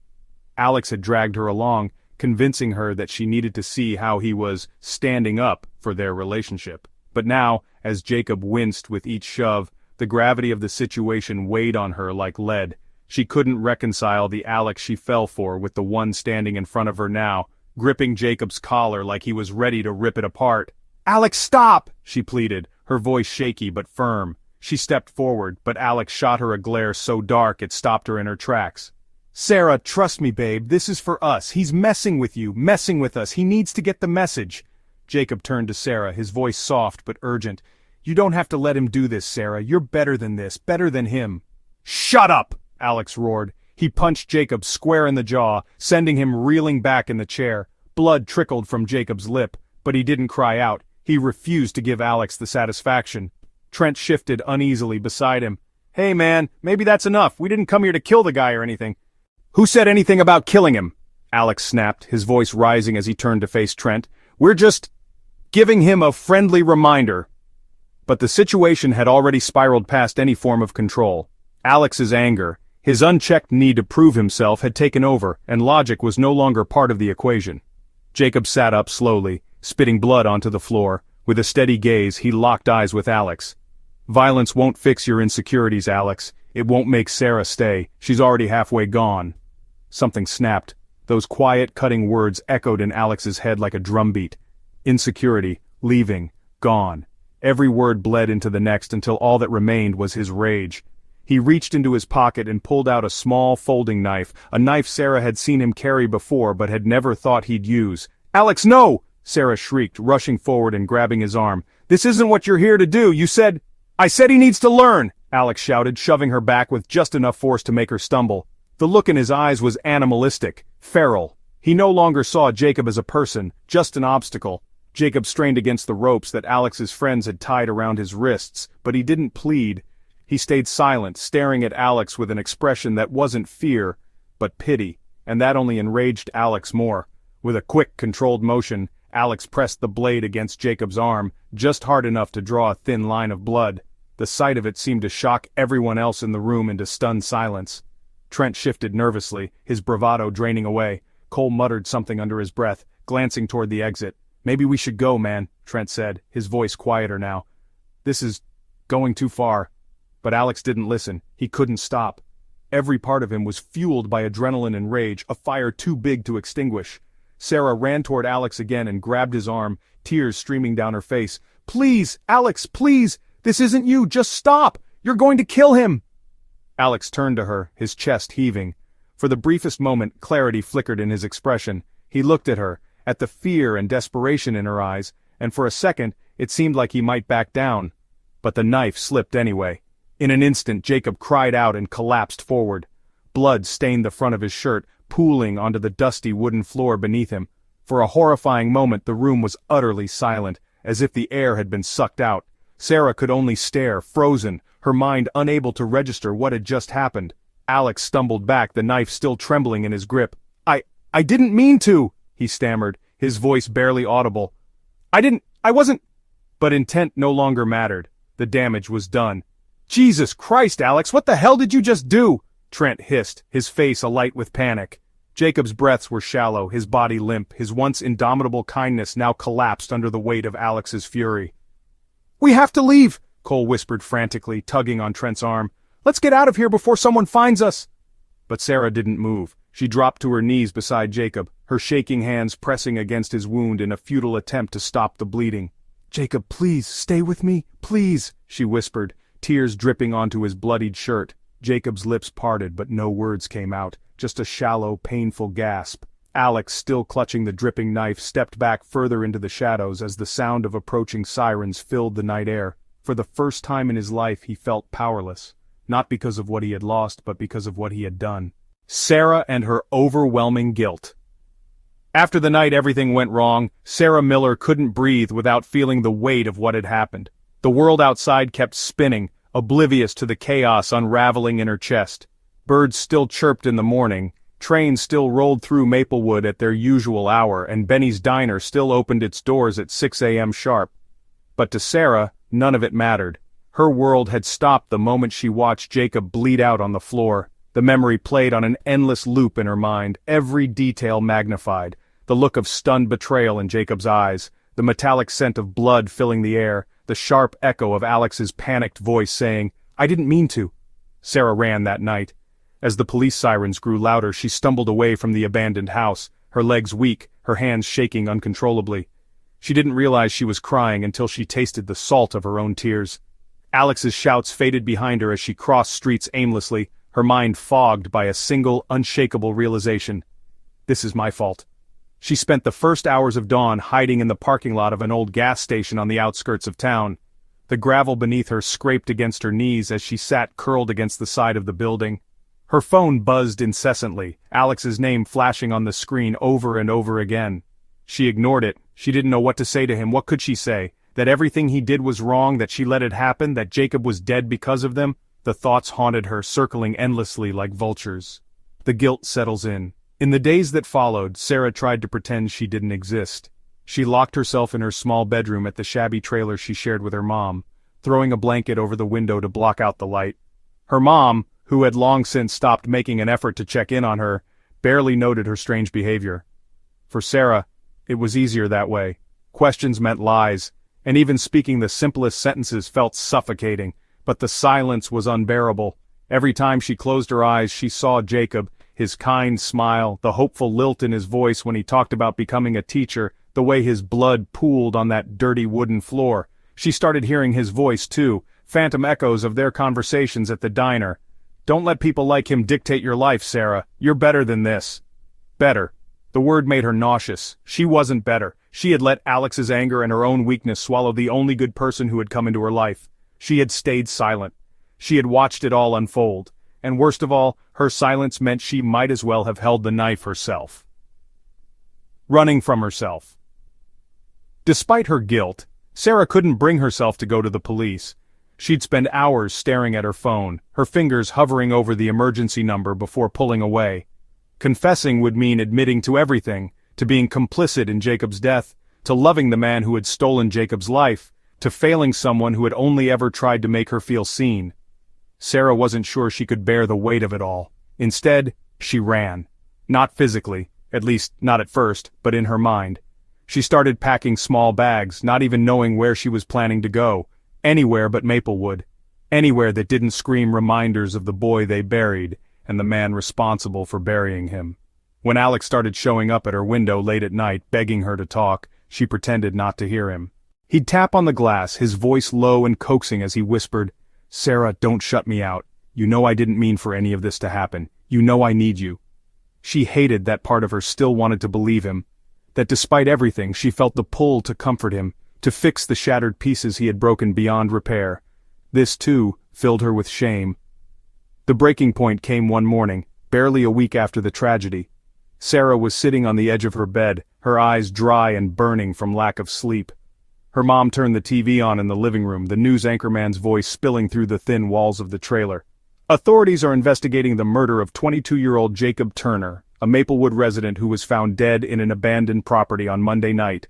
Alex had dragged her along, convincing her that she needed to see how he was standing up for their relationship. But now, as Jacob winced with each shove, the gravity of the situation weighed on her like lead. She couldn't reconcile the Alex she fell for with the one standing in front of her now, gripping Jacob's collar like he was ready to rip it apart. "Alex, stop!" she pleaded, her voice shaky but firm. She stepped forward, but Alex shot her a glare so dark it stopped her in her tracks. "Sarah, trust me, babe, this is for us. He's messing with you, messing with us. He needs to get the message." Jacob turned to Sarah, his voice soft but urgent. "You don't have to let him do this, Sarah. You're better than this, better than him." "Shut up!" Alex roared. He punched Jacob square in the jaw, sending him reeling back in the chair. Blood trickled from Jacob's lip, but he didn't cry out. He refused to give Alex the satisfaction. Trent shifted uneasily beside him. "Hey man, maybe that's enough. We didn't come here to kill the guy or anything." "Who said anything about killing him?" Alex snapped, his voice rising as he turned to face Trent. "We're just giving him a friendly reminder." But the situation had already spiraled past any form of control. Alex's anger, his unchecked need to prove himself, had taken over, and logic was no longer part of the equation. Jacob sat up slowly, spitting blood onto the floor. With a steady gaze, he locked eyes with Alex. "Violence won't fix your insecurities, Alex. It won't make Sarah stay. She's already halfway gone." Something snapped. Those quiet, cutting words echoed in Alex's head like a drumbeat. Insecurity, leaving, gone. Every word bled into the next until all that remained was his rage. He reached into his pocket and pulled out a small folding knife, a knife Sarah had seen him carry before but had never thought he'd use. "Alex, no!" Sarah shrieked, rushing forward and grabbing his arm. "This isn't what you're here to do. You said—" "I said he needs to learn!" Alex shouted, shoving her back with just enough force to make her stumble. The look in his eyes was animalistic, feral. He no longer saw Jacob as a person, just an obstacle. Jacob strained against the ropes that Alex's friends had tied around his wrists, but he didn't plead. He stayed silent, staring at Alex with an expression that wasn't fear, but pity, and that only enraged Alex more. With a quick, controlled motion, Alex pressed the blade against Jacob's arm, just hard enough to draw a thin line of blood. The sight of it seemed to shock everyone else in the room into stunned silence. Trent shifted nervously, his bravado draining away. Cole muttered something under his breath, glancing toward the exit. "Maybe we should go, man," Trent said, his voice quieter now. "This is going too far." But Alex didn't listen. He couldn't stop. Every part of him was fueled by adrenaline and rage, a fire too big to extinguish. Sarah ran toward Alex again and grabbed his arm, tears streaming down her face. "Please, Alex, please! This isn't you! Just stop! You're going to kill him!" Alex turned to her, his chest heaving. For the briefest moment, clarity flickered in his expression. He looked at her, at the fear and desperation in her eyes, and for a second, it seemed like he might back down. But the knife slipped anyway. In an instant, Jacob cried out and collapsed forward. Blood stained the front of his shirt, pooling onto the dusty wooden floor beneath him. For a horrifying moment, the room was utterly silent, as if the air had been sucked out. Sarah could only stare, frozen, her mind unable to register what had just happened. Alex stumbled back, the knife still trembling in his grip. I didn't mean to," he stammered, his voice barely audible. I wasn't—" But intent no longer mattered. The damage was done. "Jesus Christ, Alex, what the hell did you just do?" Trent hissed, his face alight with panic. Jacob's breaths were shallow, his body limp, his once indomitable kindness now collapsed under the weight of Alex's fury. "We have to leave," Cole whispered frantically, tugging on Trent's arm. "Let's get out of here before someone finds us." But Sarah didn't move. She dropped to her knees beside Jacob, her shaking hands pressing against his wound in a futile attempt to stop the bleeding. "Jacob, please, stay with me, please," she whispered, tears dripping onto his bloodied shirt. Jacob's lips parted, but no words came out, just a shallow, painful gasp. Alex, still clutching the dripping knife, stepped back further into the shadows as the sound of approaching sirens filled the night air. For the first time in his life he felt powerless, not because of what he had lost, but because of what he had done. Sarah and her overwhelming guilt. After the night everything went wrong, Sarah Miller couldn't breathe without feeling the weight of what had happened. The world outside kept spinning, oblivious to the chaos unraveling in her chest. Birds still chirped in the morning, trains still rolled through Maplewood at their usual hour, and Benny's Diner still opened its doors at 6 a.m. sharp. But to Sarah, none of it mattered. Her world had stopped the moment she watched Jacob bleed out on the floor. The memory played on an endless loop in her mind, every detail magnified. The look of stunned betrayal in Jacob's eyes, the metallic scent of blood filling the air, the sharp echo of Alex's panicked voice saying, "I didn't mean to." Sarah ran that night. As the police sirens grew louder, she stumbled away from the abandoned house, her legs weak, her hands shaking uncontrollably. She didn't realize she was crying until she tasted the salt of her own tears. Alex's shouts faded behind her as she crossed streets aimlessly, her mind fogged by a single, unshakable realization. This is my fault. She spent the first hours of dawn hiding in the parking lot of an old gas station on the outskirts of town. The gravel beneath her scraped against her knees as she sat curled against the side of the building. Her phone buzzed incessantly, Alex's name flashing on the screen over and over again. She ignored it. She didn't know what to say to him. What could she say? That everything he did was wrong, that she let it happen, that Jacob was dead because of them? The thoughts haunted her, circling endlessly like vultures. The guilt settles in. In the days that followed, Sarah tried to pretend she didn't exist. She locked herself in her small bedroom at the shabby trailer she shared with her mom, throwing a blanket over the window to block out the light. Her mom, who had long since stopped making an effort to check in on her, barely noted her strange behavior. For Sarah, it was easier that way. Questions meant lies, and even speaking the simplest sentences felt suffocating, but the silence was unbearable. Every time she closed her eyes, she saw Jacob, his kind smile, the hopeful lilt in his voice when he talked about becoming a teacher, the way his blood pooled on that dirty wooden floor. She started hearing his voice too, phantom echoes of their conversations at the diner. "Don't let people like him dictate your life, Sarah. You're better than this." Better. The word made her nauseous. She wasn't better. She had let Alex's anger and her own weakness swallow the only good person who had come into her life. She had stayed silent. She had watched it all unfold. And worst of all, her silence meant she might as well have held the knife herself. Running from herself. Despite her guilt, Sarah couldn't bring herself to go to the police. She'd spend hours staring at her phone, her fingers hovering over the emergency number before pulling away. Confessing would mean admitting to everything, to being complicit in Jacob's death, to loving the man who had stolen Jacob's life, to failing someone who had only ever tried to make her feel seen. Sarah wasn't sure she could bear the weight of it all. Instead, she ran. Not physically, at least not at first, but in her mind. She started packing small bags, not even knowing where she was planning to go. Anywhere but Maplewood. Anywhere that didn't scream reminders of the boy they buried, and the man responsible for burying him. When Alex started showing up at her window late at night, begging her to talk, she pretended not to hear him. He'd tap on the glass, his voice low and coaxing as he whispered, "Sarah, don't shut me out. You know I didn't mean for any of this to happen. You know I need you." She hated that part of her still wanted to believe him. That despite everything, she felt the pull to comfort him, to fix the shattered pieces he had broken beyond repair. This, too, filled her with shame. The breaking point came one morning, barely a week after the tragedy. Sarah was sitting on the edge of her bed, her eyes dry and burning from lack of sleep. Her mom turned the TV on in the living room, the news anchorman's voice spilling through the thin walls of the trailer. "Authorities are investigating the murder of 22-year-old Jacob Turner, a Maplewood resident who was found dead in an abandoned property on Monday night."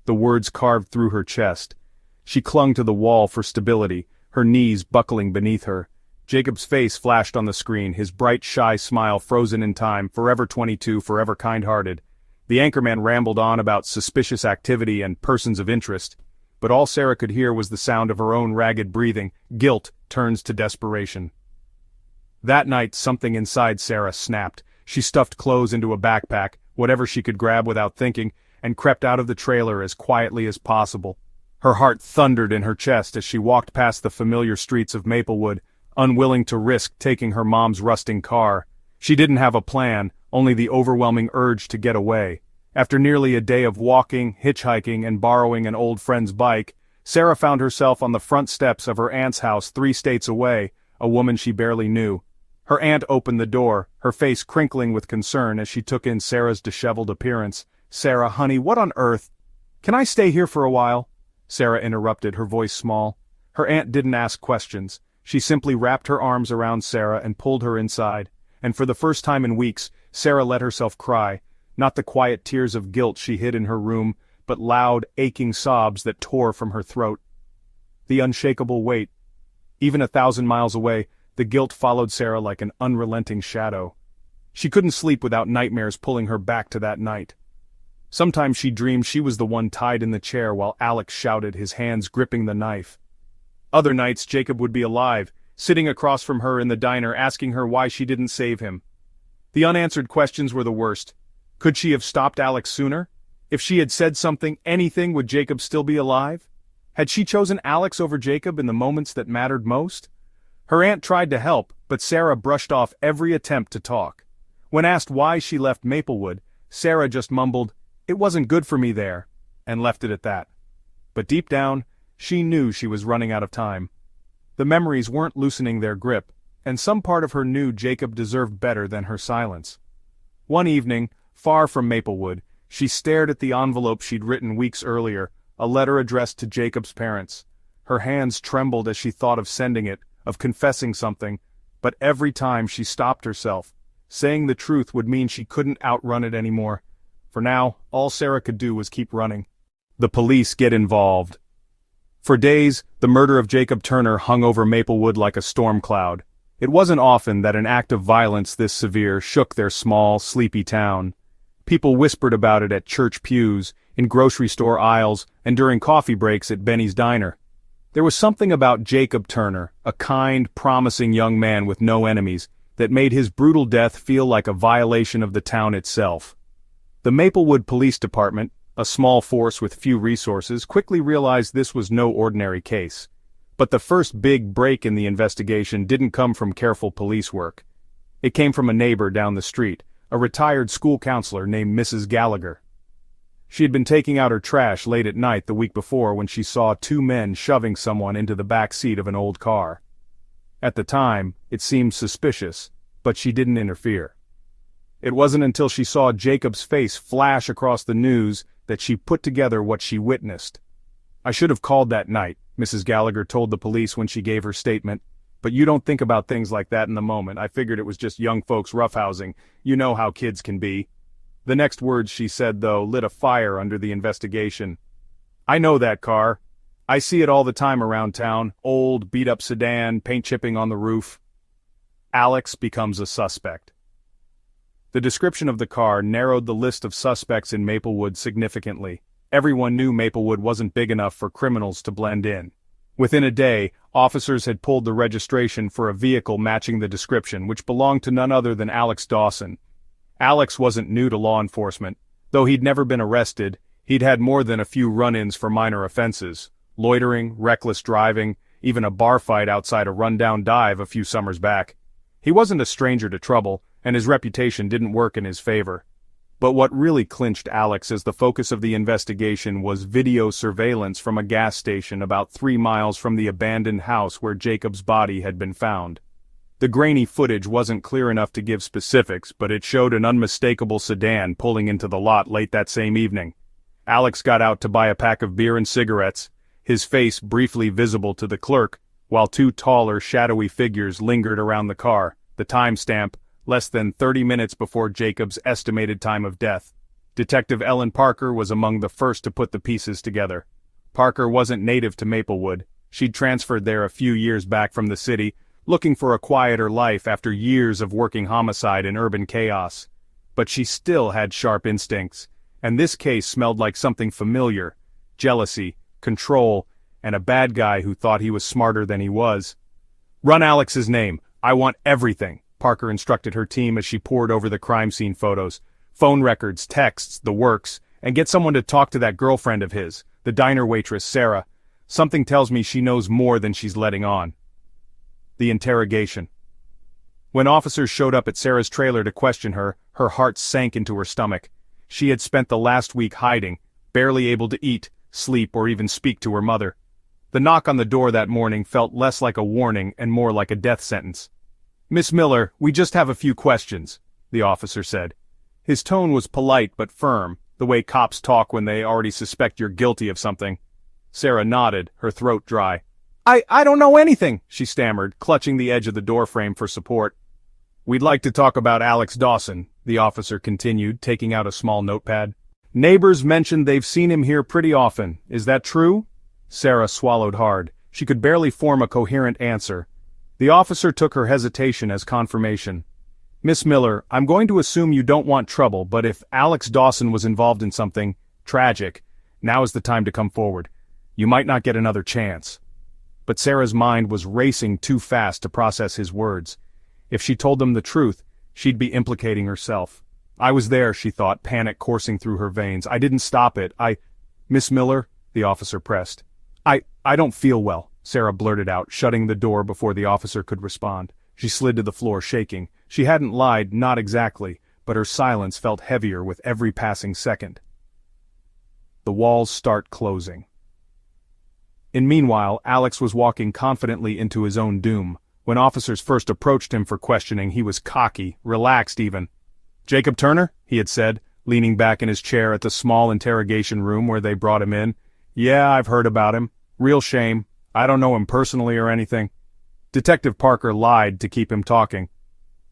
The words carved through her chest. She clung to the wall for stability, her knees buckling beneath her. Jacob's face flashed on the screen, his bright, shy smile frozen in time, forever 22, forever kind-hearted. The anchorman rambled on about suspicious activity and persons of interest, but all Sarah could hear was the sound of her own ragged breathing. Guilt turns to desperation. That night, something inside Sarah snapped. She stuffed clothes into a backpack, whatever she could grab without thinking, and crept out of the trailer as quietly as possible. Her heart thundered in her chest as she walked past the familiar streets of Maplewood, unwilling to risk taking her mom's rusting car. She didn't have a plan, only the overwhelming urge to get away. After nearly a day of walking, hitchhiking, and borrowing an old friend's bike, Sarah found herself on the front steps of her aunt's house 3 states away, a woman she barely knew. Her aunt opened the door, her face crinkling with concern as she took in Sarah's disheveled appearance. "Sarah, honey, what on earth—" "Can I stay here for a while?" Sarah interrupted, her voice small. Her aunt didn't ask questions. She simply wrapped her arms around Sarah and pulled her inside. And for the first time in weeks, Sarah let herself cry, not the quiet tears of guilt she hid in her room, but loud, aching sobs that tore from her throat. The unshakable weight. Even 1,000 miles away, the guilt followed Sarah like an unrelenting shadow. She couldn't sleep without nightmares pulling her back to that night. Sometimes she dreamed she was the one tied in the chair while Alex shouted, his hands gripping the knife. Other nights Jacob would be alive, sitting across from her in the diner asking her why she didn't save him. The unanswered questions were the worst. Could she have stopped Alex sooner? If she had said something, anything, would Jacob still be alive? Had she chosen Alex over Jacob in the moments that mattered most? Her aunt tried to help, but Sarah brushed off every attempt to talk. When asked why she left Maplewood, Sarah just mumbled, "It wasn't good for me there," and left it at that. But deep down, she knew she was running out of time. The memories weren't loosening their grip, and some part of her knew Jacob deserved better than her silence. One evening, far from Maplewood, she stared at the envelope she'd written weeks earlier, a letter addressed to Jacob's parents. Her hands trembled as she thought of sending it, of confessing something, but every time she stopped herself. Saying the truth would mean she couldn't outrun it anymore. For now, all Sarah could do was keep running. The police get involved. For days, the murder of Jacob Turner hung over Maplewood like a storm cloud. It wasn't often that an act of violence this severe shook their small, sleepy town. People whispered about it at church pews, in grocery store aisles, and during coffee breaks at Benny's Diner. There was something about Jacob Turner, a kind, promising young man with no enemies, that made his brutal death feel like a violation of the town itself. The Maplewood Police Department, a small force with few resources, quickly realized this was no ordinary case. But the first big break in the investigation didn't come from careful police work. It came from a neighbor down the street, a retired school counselor named Mrs. Gallagher. She had been taking out her trash late at night the week before when she saw two men shoving someone into the back seat of an old car. At the time, it seemed suspicious, but she didn't interfere. It wasn't until she saw Jacob's face flash across the news that she put together what she witnessed. "I should have called that night," Mrs. Gallagher told the police when she gave her statement. "But you don't think about things like that in the moment. I figured it was just young folks roughhousing. You know how kids can be." The next words she said, though, lit a fire under the investigation. "I know that car. I see it all the time around town. Old, beat-up sedan, paint chipping on the roof." Alex becomes a suspect. The description of the car narrowed the list of suspects in Maplewood significantly. Everyone knew Maplewood wasn't big enough for criminals to blend in. Within a day, officers had pulled the registration for a vehicle matching the description, which belonged to none other than Alex Dawson. Alex wasn't new to law enforcement. Though he'd never been arrested, he'd had more than a few run-ins for minor offenses: loitering, reckless driving, even a bar fight outside a rundown dive a few summers back. He wasn't a stranger to trouble, and his reputation didn't work in his favor. But what really clinched Alex as the focus of the investigation was video surveillance from a gas station about 3 miles from the abandoned house where Jacob's body had been found. The grainy footage wasn't clear enough to give specifics, but it showed an unmistakable sedan pulling into the lot late that same evening. Alex got out to buy a pack of beer and cigarettes, his face briefly visible to the clerk, while two taller, shadowy figures lingered around the car, the timestamp, less than 30 minutes before Jacob's estimated time of death. Detective Ellen Parker was among the first to put the pieces together. Parker wasn't native to Maplewood. She'd transferred there a few years back from the city, looking for a quieter life after years of working homicide in urban chaos. But she still had sharp instincts, and this case smelled like something familiar: jealousy, control, and a bad guy who thought he was smarter than he was. "Run Alex's name. I want everything," Parker instructed her team as she pored over the crime scene photos. "Phone records, texts, the works, and get someone to talk to that girlfriend of his, the diner waitress, Sarah. Something tells me she knows more than she's letting on." The interrogation. When officers showed up at Sarah's trailer to question her, her heart sank into her stomach. She had spent the last week hiding, barely able to eat, sleep, or even speak to her mother. The knock on the door that morning felt less like a warning and more like a death sentence. "Miss Miller, we just have a few questions," the officer said. His tone was polite but firm, the way cops talk when they already suspect you're guilty of something. Sarah nodded, her throat dry. I don't know anything," she stammered, clutching the edge of the doorframe for support. "We'd like to talk about Alex Dawson," the officer continued, taking out a small notepad. "Neighbors mentioned they've seen him here pretty often. Is that true?" Sarah swallowed hard. She could barely form a coherent answer. The officer took her hesitation as confirmation. "Miss Miller, I'm going to assume you don't want trouble, but if Alex Dawson was involved in something tragic, now is the time to come forward. You might not get another chance." But Sarah's mind was racing too fast to process his words. If she told them the truth, she'd be implicating herself. "I was there," she thought, panic coursing through her veins. "I didn't stop it. Miss Miller," the officer pressed. I don't feel well," Sarah blurted out, shutting the door before the officer could respond. She slid to the floor, shaking. She hadn't lied, not exactly, but her silence felt heavier with every passing second. The walls start closing. Meanwhile, Alex was walking confidently into his own doom. When officers first approached him for questioning, he was cocky, relaxed even. "Jacob Turner?" he had said, leaning back in his chair at the small interrogation room where they brought him in. "Yeah, I've heard about him. Real shame. I don't know him personally or anything." Detective Parker lied to keep him talking.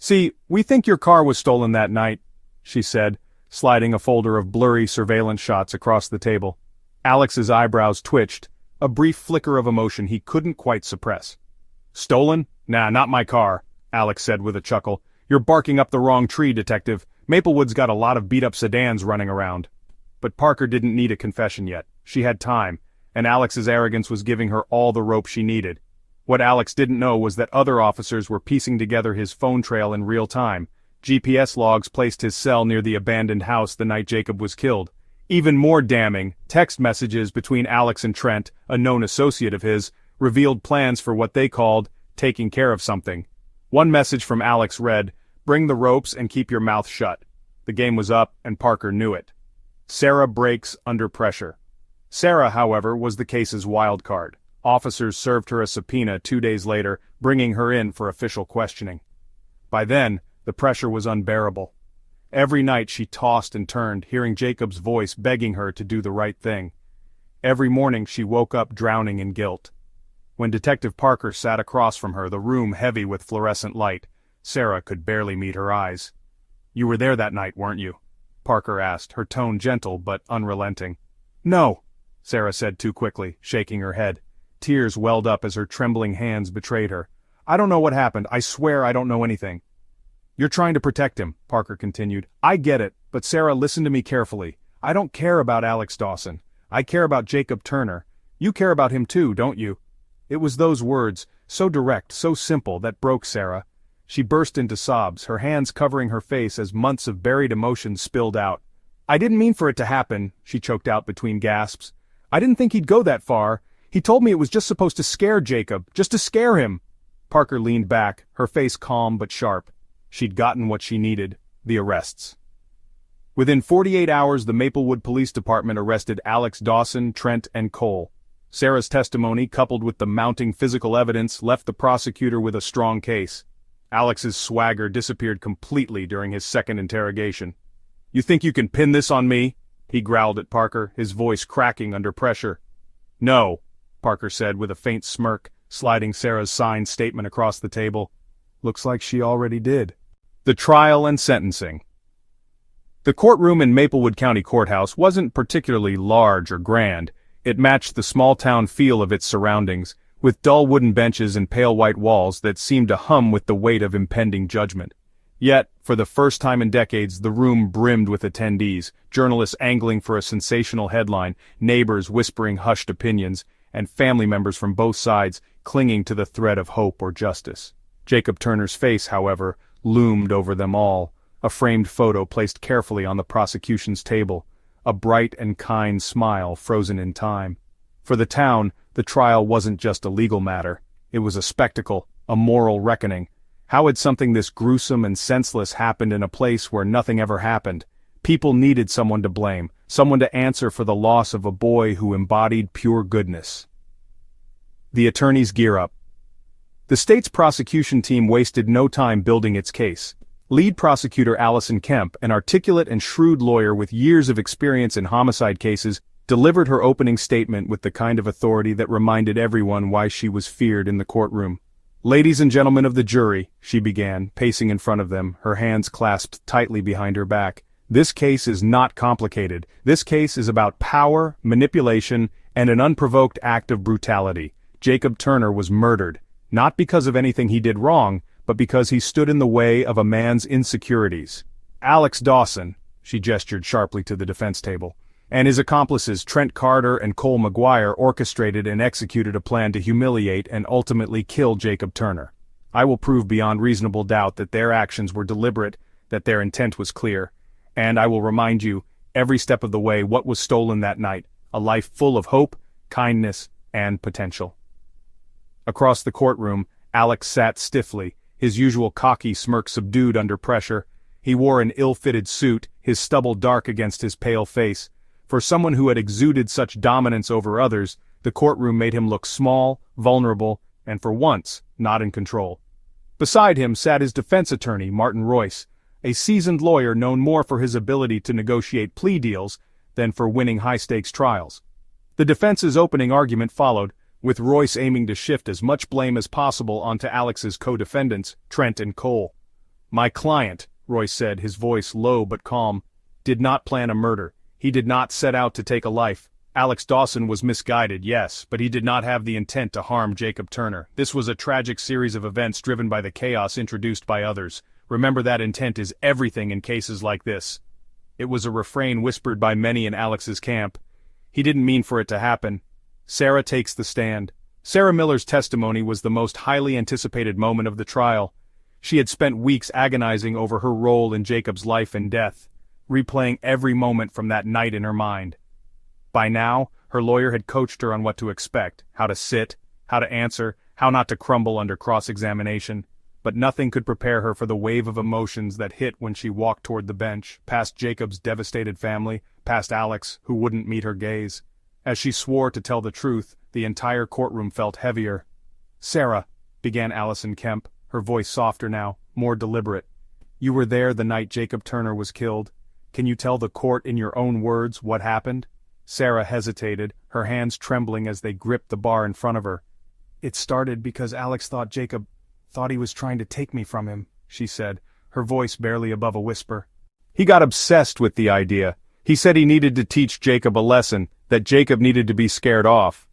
"See, we think your car was stolen that night," she said, sliding a folder of blurry surveillance shots across the table. Alex's eyebrows twitched, a brief flicker of emotion he couldn't quite suppress. "Stolen? Nah, not my car," Alex said with a chuckle. "You're barking up the wrong tree, detective. Maplewood's got a lot of beat-up sedans running around." But Parker didn't need a confession yet. She had time, and Alex's arrogance was giving her all the rope she needed. What Alex didn't know was that other officers were piecing together his phone trail in real time. GPS logs placed his cell near the abandoned house the night Jacob was killed. Even more damning, text messages between Alex and Trent, a known associate of his, revealed plans for what they called taking care of something. One message from Alex read, "Bring the ropes and keep your mouth shut." The game was up, and Parker knew it. Sarah breaks under pressure. Sarah, however, was the case's wild card. Officers served her a subpoena 2 days later, bringing her in for official questioning. By then, the pressure was unbearable. Every night she tossed and turned, hearing Jacob's voice begging her to do the right thing. Every morning she woke up drowning in guilt. When Detective Parker sat across from her, the room heavy with fluorescent light, Sarah could barely meet her eyes. "You were there that night, weren't you?" Parker asked, her tone gentle but unrelenting. "No," Sarah said too quickly, shaking her head. Tears welled up as her trembling hands betrayed her. "I don't know what happened. I swear I don't know anything." "You're trying to protect him," Parker continued. "I get it, but Sarah, listen to me carefully. I don't care about Alex Dawson. I care about Jacob Turner. You care about him too, don't you?" It was those words, so direct, so simple, that broke Sarah. She burst into sobs, her hands covering her face as months of buried emotion spilled out. "I didn't mean for it to happen," she choked out between gasps. "I didn't think he'd go that far. He told me it was just supposed to scare Jacob, just to scare him." Parker leaned back, her face calm but sharp. She'd gotten what she needed, the arrests. Within 48 hours, the Maplewood Police Department arrested Alex Dawson, Trent, and Cole. Sarah's testimony, coupled with the mounting physical evidence, left the prosecutor with a strong case. Alex's swagger disappeared completely during his second interrogation. "You think you can pin this on me?" he growled at Parker, his voice cracking under pressure. "No," Parker said with a faint smirk, sliding Sarah's signed statement across the table. Looks like she already did. The trial and sentencing. The courtroom in Maplewood County Courthouse wasn't particularly large or grand. It matched the small-town feel of its surroundings, with dull wooden benches and pale white walls that seemed to hum with the weight of impending judgment. Yet, for the first time in decades, the room brimmed with attendees, journalists angling for a sensational headline, neighbors whispering hushed opinions, and family members from both sides clinging to the thread of hope or justice. Jacob Turner's face, however, loomed over them all, a framed photo placed carefully on the prosecution's table, a bright and kind smile frozen in time. For the town, the trial wasn't just a legal matter. It was a spectacle, a moral reckoning. How had something this gruesome and senseless happened in a place where nothing ever happened? People needed someone to blame, someone to answer for the loss of a boy who embodied pure goodness. The attorneys gear up. The state's prosecution team wasted no time building its case. Lead prosecutor Allison Kemp, an articulate and shrewd lawyer with years of experience in homicide cases, delivered her opening statement with the kind of authority that reminded everyone why she was feared in the courtroom. "Ladies and gentlemen of the jury," she began, pacing in front of them, her hands clasped tightly behind her back. "This case is not complicated. This case is about power, manipulation, and an unprovoked act of brutality. Jacob Turner was murdered, not because of anything he did wrong, but because he stood in the way of a man's insecurities. Alex Dawson," she gestured sharply to the defense table, "and his accomplices Trent Carter and Cole McGuire orchestrated and executed a plan to humiliate and ultimately kill Jacob Turner. I will prove beyond reasonable doubt that their actions were deliberate, that their intent was clear, and I will remind you, every step of the way, what was stolen that night, a life full of hope, kindness, and potential." Across the courtroom, Alex sat stiffly, his usual cocky smirk subdued under pressure. He wore an ill-fitted suit, his stubble dark against his pale face. For someone who had exuded such dominance over others, the courtroom made him look small, vulnerable, and for once, not in control. Beside him sat his defense attorney, Martin Royce, a seasoned lawyer known more for his ability to negotiate plea deals than for winning high-stakes trials. The defense's opening argument followed, with Royce aiming to shift as much blame as possible onto Alex's co-defendants, Trent and Cole. My client, Royce said, his voice low but calm, did not plan a murder. He did not set out to take a life. Alex Dawson was misguided, yes, but he did not have the intent to harm Jacob Turner. This was a tragic series of events driven by the chaos introduced by others. Remember that intent is everything in cases like this. It was a refrain whispered by many in Alex's camp. He didn't mean for it to happen. Sarah takes the stand. Sarah Miller's testimony was the most highly anticipated moment of the trial. She had spent weeks agonizing over her role in Jacob's life and death, replaying every moment from that night in her mind. By now, her lawyer had coached her on what to expect, how to sit, how to answer, how not to crumble under cross-examination. But nothing could prepare her for the wave of emotions that hit when she walked toward the bench, past Jacob's devastated family, past Alex, who wouldn't meet her gaze. As she swore to tell the truth, the entire courtroom felt heavier. "Sarah," began Allison Kemp, her voice softer now, more deliberate. "You were there the night Jacob Turner was killed. Can you tell the court in your own words what happened?" Sarah hesitated, her hands trembling as they gripped the bar in front of her. "It started because Alex thought he was trying to take me from him," she said, her voice barely above a whisper. "He got obsessed with the idea. He said he needed to teach Jacob a lesson, that Jacob needed to be scared off."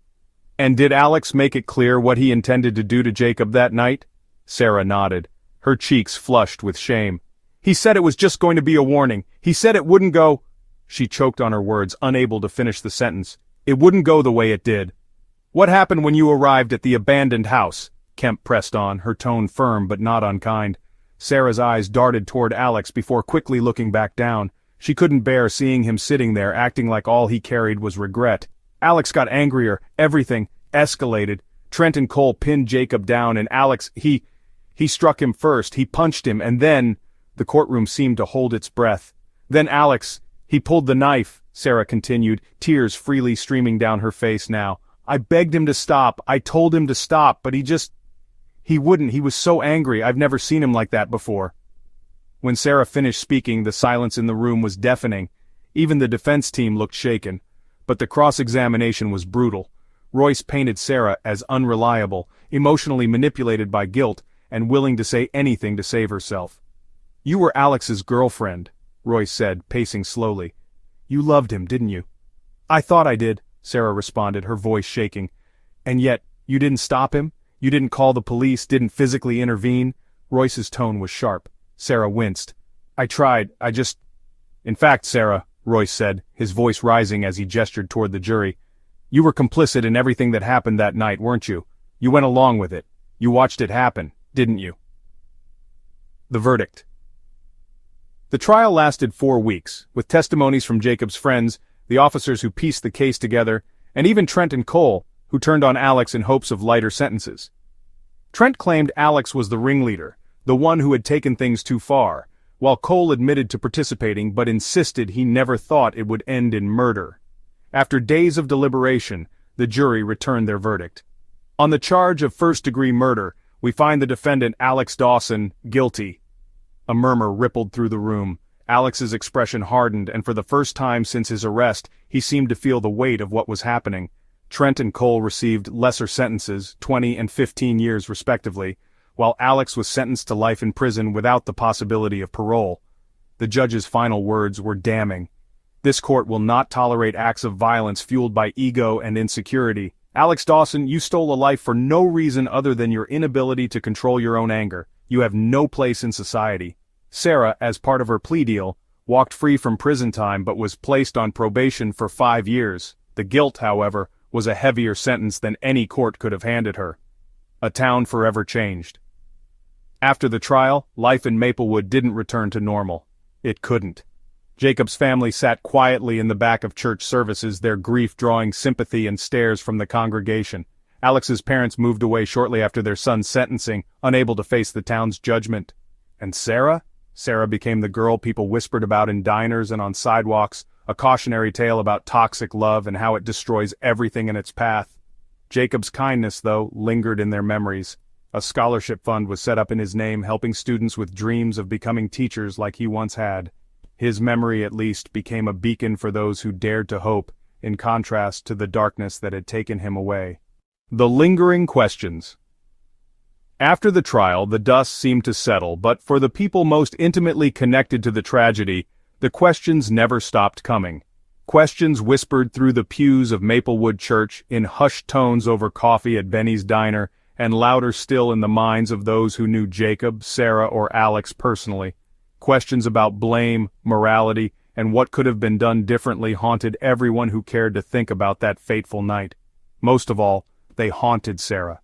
"And did Alex make it clear what he intended to do to Jacob that night?" Sarah nodded, her cheeks flushed with shame. "He said it was just going to be a warning. He said it wouldn't go—" She choked on her words, unable to finish the sentence. "It wouldn't go the way it did." "What happened when you arrived at the abandoned house?" Kemp pressed on, her tone firm but not unkind. Sarah's eyes darted toward Alex before quickly looking back down. She couldn't bear seeing him sitting there acting like all he carried was regret. Alex got angrier, everything escalated. Trent and Cole pinned Jacob down and Alex, he struck him first, he punched him, and then— The courtroom seemed to hold its breath. "Then Alex, he pulled the knife," Sarah continued, tears freely streaming down her face now. "I begged him to stop, I told him to stop, but he wouldn't. He was so angry. I've never seen him like that before." When Sarah finished speaking, the silence in the room was deafening. Even the defense team looked shaken. But the cross-examination was brutal. Royce painted Sarah as unreliable, emotionally manipulated by guilt, and willing to say anything to save herself. "You were Alex's girlfriend," Royce said, pacing slowly. "You loved him, didn't you?" "I thought I did," Sarah responded, her voice shaking. "And yet, you didn't stop him? You didn't call the police, didn't physically intervene?" Royce's tone was sharp. Sarah winced. "I tried, In fact, Sarah," Royce said, his voice rising as he gestured toward the jury, "you were complicit in everything that happened that night, weren't you? You went along with it. You watched it happen, didn't you?" The verdict. The trial lasted 4 weeks, with testimonies from Jacob's friends, the officers who pieced the case together, and even Trent and Cole, who turned on Alex in hopes of lighter sentences. Trent claimed Alex was the ringleader, the one who had taken things too far, while Cole admitted to participating but insisted he never thought it would end in murder. After days of deliberation, the jury returned their verdict. On the charge of first-degree murder, we find the defendant Alex Dawson guilty. A murmur rippled through the room. Alex's expression hardened, and for the first time since his arrest, he seemed to feel the weight of what was happening. Trent and Cole received lesser sentences, 20 and 15 years respectively, while Alex was sentenced to life in prison without the possibility of parole. The judge's final words were damning. "This court will not tolerate acts of violence fueled by ego and insecurity. Alex Dawson, you stole a life for no reason other than your inability to control your own anger. You have no place in society." Sarah, as part of her plea deal, walked free from prison time but was placed on probation for 5 years. The guilt, however, was a heavier sentence than any court could have handed her. A town forever changed. After the trial, life in Maplewood didn't return to normal. It couldn't. Jacob's family sat quietly in the back of church services, their grief drawing sympathy and stares from the congregation. Alex's parents moved away shortly after their son's sentencing, unable to face the town's judgment. And Sarah? Sarah became the girl people whispered about in diners and on sidewalks, a cautionary tale about toxic love and how it destroys everything in its path. Jacob's kindness, though, lingered in their memories. A scholarship fund was set up in his name, helping students with dreams of becoming teachers like he once had. His memory, at least, became a beacon for those who dared to hope, in contrast to the darkness that had taken him away. The lingering questions. After the trial, the dust seemed to settle, but for the people most intimately connected to the tragedy, the questions never stopped coming. Questions whispered through the pews of Maplewood Church, in hushed tones over coffee at Benny's Diner, and louder still in the minds of those who knew Jacob, Sarah, or Alex personally. Questions about blame, morality, and what could have been done differently haunted everyone who cared to think about that fateful night. Most of all, they haunted Sarah.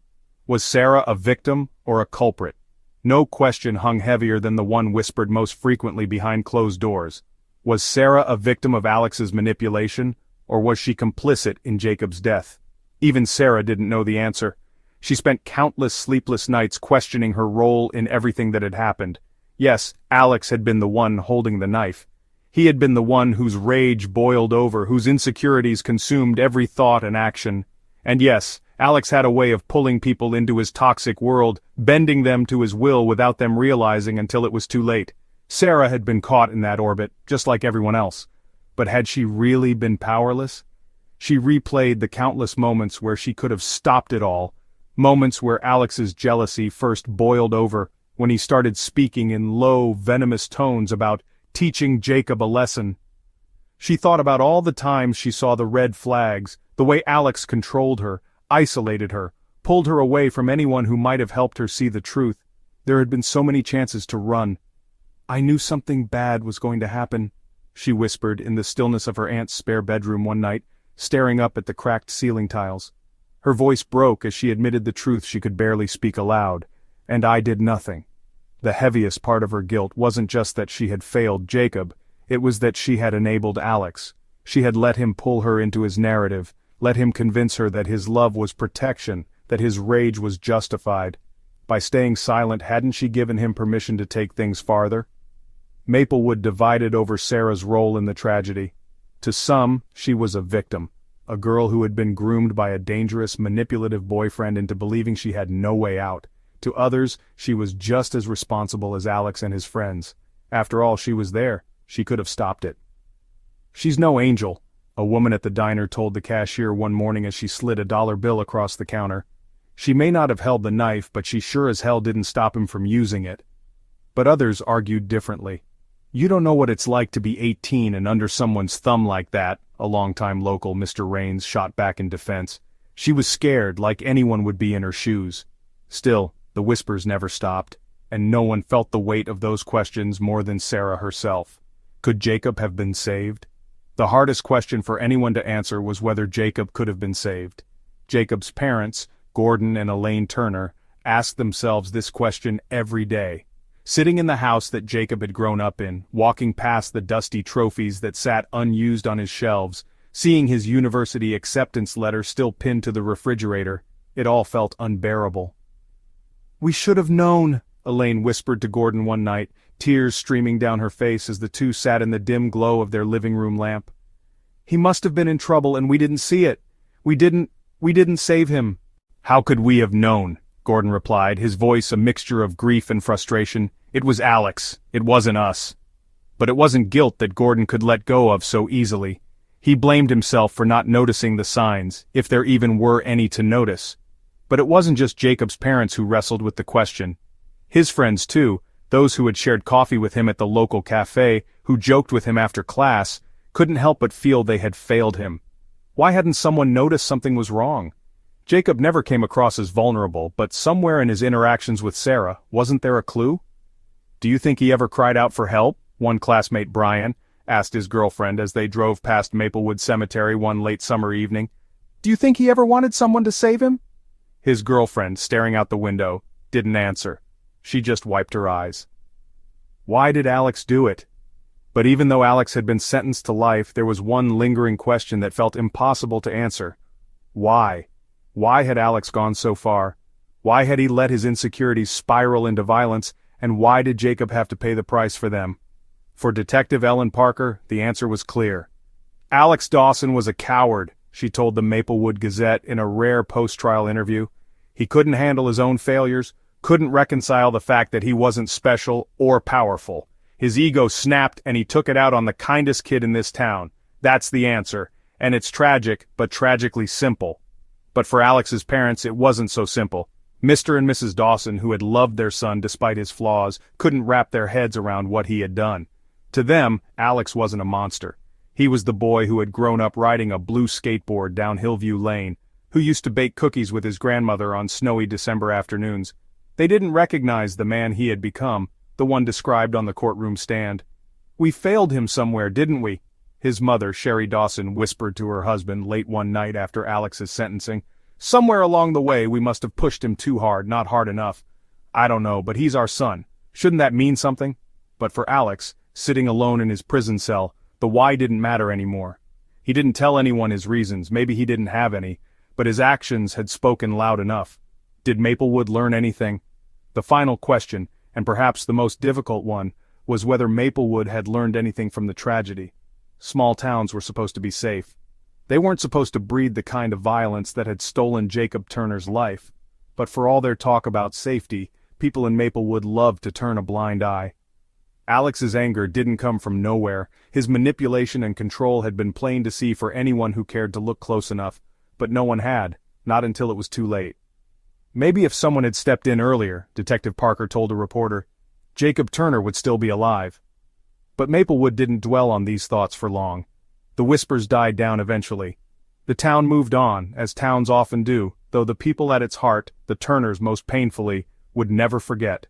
Was Sarah a victim or a culprit? No question hung heavier than the one whispered most frequently behind closed doors. Was Sarah a victim of Alex's manipulation, or was she complicit in Jacob's death? Even Sarah didn't know the answer. She spent countless sleepless nights questioning her role in everything that had happened. Yes, Alex had been the one holding the knife. He had been the one whose rage boiled over, whose insecurities consumed every thought and action. And yes, Alex had a way of pulling people into his toxic world, bending them to his will without them realizing until it was too late. Sarah had been caught in that orbit, just like everyone else. But had she really been powerless? She replayed the countless moments where she could have stopped it all, moments where Alex's jealousy first boiled over, when he started speaking in low, venomous tones about teaching Jacob a lesson. She thought about all the times she saw the red flags, the way Alex controlled her, isolated her, pulled her away from anyone who might have helped her see the truth. There had been so many chances to run. "I knew something bad was going to happen," she whispered in the stillness of her aunt's spare bedroom one night, staring up at the cracked ceiling tiles. Her voice broke as she admitted the truth she could barely speak aloud. "And I did nothing." The heaviest part of her guilt wasn't just that she had failed Jacob, it was that she had enabled Alex. She had let him pull her into his narrative, let him convince her that his love was protection, that his rage was justified. By staying silent, hadn't she given him permission to take things farther? Maplewood divided over Sarah's role in the tragedy. To some, she was a victim, a girl who had been groomed by a dangerous, manipulative boyfriend into believing she had no way out. To others, she was just as responsible as Alex and his friends. After all, she was there. She could have stopped it. "She's no angel," a woman at the diner told the cashier one morning as she slid a dollar bill across the counter. "She may not have held the knife, but she sure as hell didn't stop him from using it." But others argued differently. "You don't know what it's like to be 18 and under someone's thumb like that," a longtime local, Mr. Raines, shot back in defense. "She was scared, like anyone would be in her shoes." Still, the whispers never stopped, and no one felt the weight of those questions more than Sarah herself. Could Jacob have been saved? The hardest question for anyone to answer was whether Jacob could have been saved. Jacob's parents, Gordon and Elaine Turner, asked themselves this question every day. Sitting in the house that Jacob had grown up in, walking past the dusty trophies that sat unused on his shelves, seeing his university acceptance letter still pinned to the refrigerator, it all felt unbearable. "We should have known," Elaine whispered to Gordon one night, tears streaming down her face as the two sat in the dim glow of their living room lamp. "He must have been in trouble and we didn't see it. We didn't save him." "How could we have known?" Gordon replied, his voice a mixture of grief and frustration. "It was Alex. It wasn't us." But it wasn't guilt that Gordon could let go of so easily. He blamed himself for not noticing the signs, if there even were any to notice. But it wasn't just Jacob's parents who wrestled with the question. His friends too, those who had shared coffee with him at the local cafe, who joked with him after class, couldn't help but feel they had failed him. Why hadn't someone noticed something was wrong? Jacob never came across as vulnerable, but somewhere in his interactions with Sarah, wasn't there a clue? "Do you think he ever cried out for help?" one classmate Brian asked his girlfriend as they drove past Maplewood Cemetery one late summer evening. "Do you think he ever wanted someone to save him?" His girlfriend, staring out the window, didn't answer. She just wiped her eyes. Why did Alex do it? But even though Alex had been sentenced to life, there was one lingering question that felt impossible to answer. Why? Why had Alex gone so far? Why had he let his insecurities spiral into violence, and why did Jacob have to pay the price for them? For Detective Ellen Parker, the answer was clear. Alex Dawson was a coward, she told the Maplewood Gazette in a rare post-trial interview. He couldn't handle his own failures, couldn't reconcile the fact that he wasn't special or powerful. His ego snapped and he took it out on the kindest kid in this town. That's the answer, and it's tragic, but tragically simple. But for Alex's parents it wasn't so simple. Mr. and Mrs. Dawson, who had loved their son despite his flaws, couldn't wrap their heads around what he had done. To them, Alex wasn't a monster. He was the boy who had grown up riding a blue skateboard down Hillview Lane, who used to bake cookies with his grandmother on snowy December afternoons. They didn't recognize the man he had become, the one described on the courtroom stand. "We failed him somewhere, didn't we?" his mother, Sherry Dawson, whispered to her husband late one night after Alex's sentencing. "Somewhere along the way we must have pushed him too hard, not hard enough. I don't know, but he's our son. Shouldn't that mean something?" But for Alex, sitting alone in his prison cell, the why didn't matter anymore. He didn't tell anyone his reasons, maybe he didn't have any, but his actions had spoken loud enough. Did Maplewood learn anything? The final question, and perhaps the most difficult one, was whether Maplewood had learned anything from the tragedy. Small towns were supposed to be safe. They weren't supposed to breed the kind of violence that had stolen Jacob Turner's life. But for all their talk about safety, people in Maplewood loved to turn a blind eye. Alex's anger didn't come from nowhere. His manipulation and control had been plain to see for anyone who cared to look close enough, but no one had, not until it was too late. Maybe if someone had stepped in earlier, Detective Parker told a reporter, Jacob Turner would still be alive. But Maplewood didn't dwell on these thoughts for long. The whispers died down eventually. The town moved on, as towns often do, though the people at its heart, the Turners most painfully, would never forget.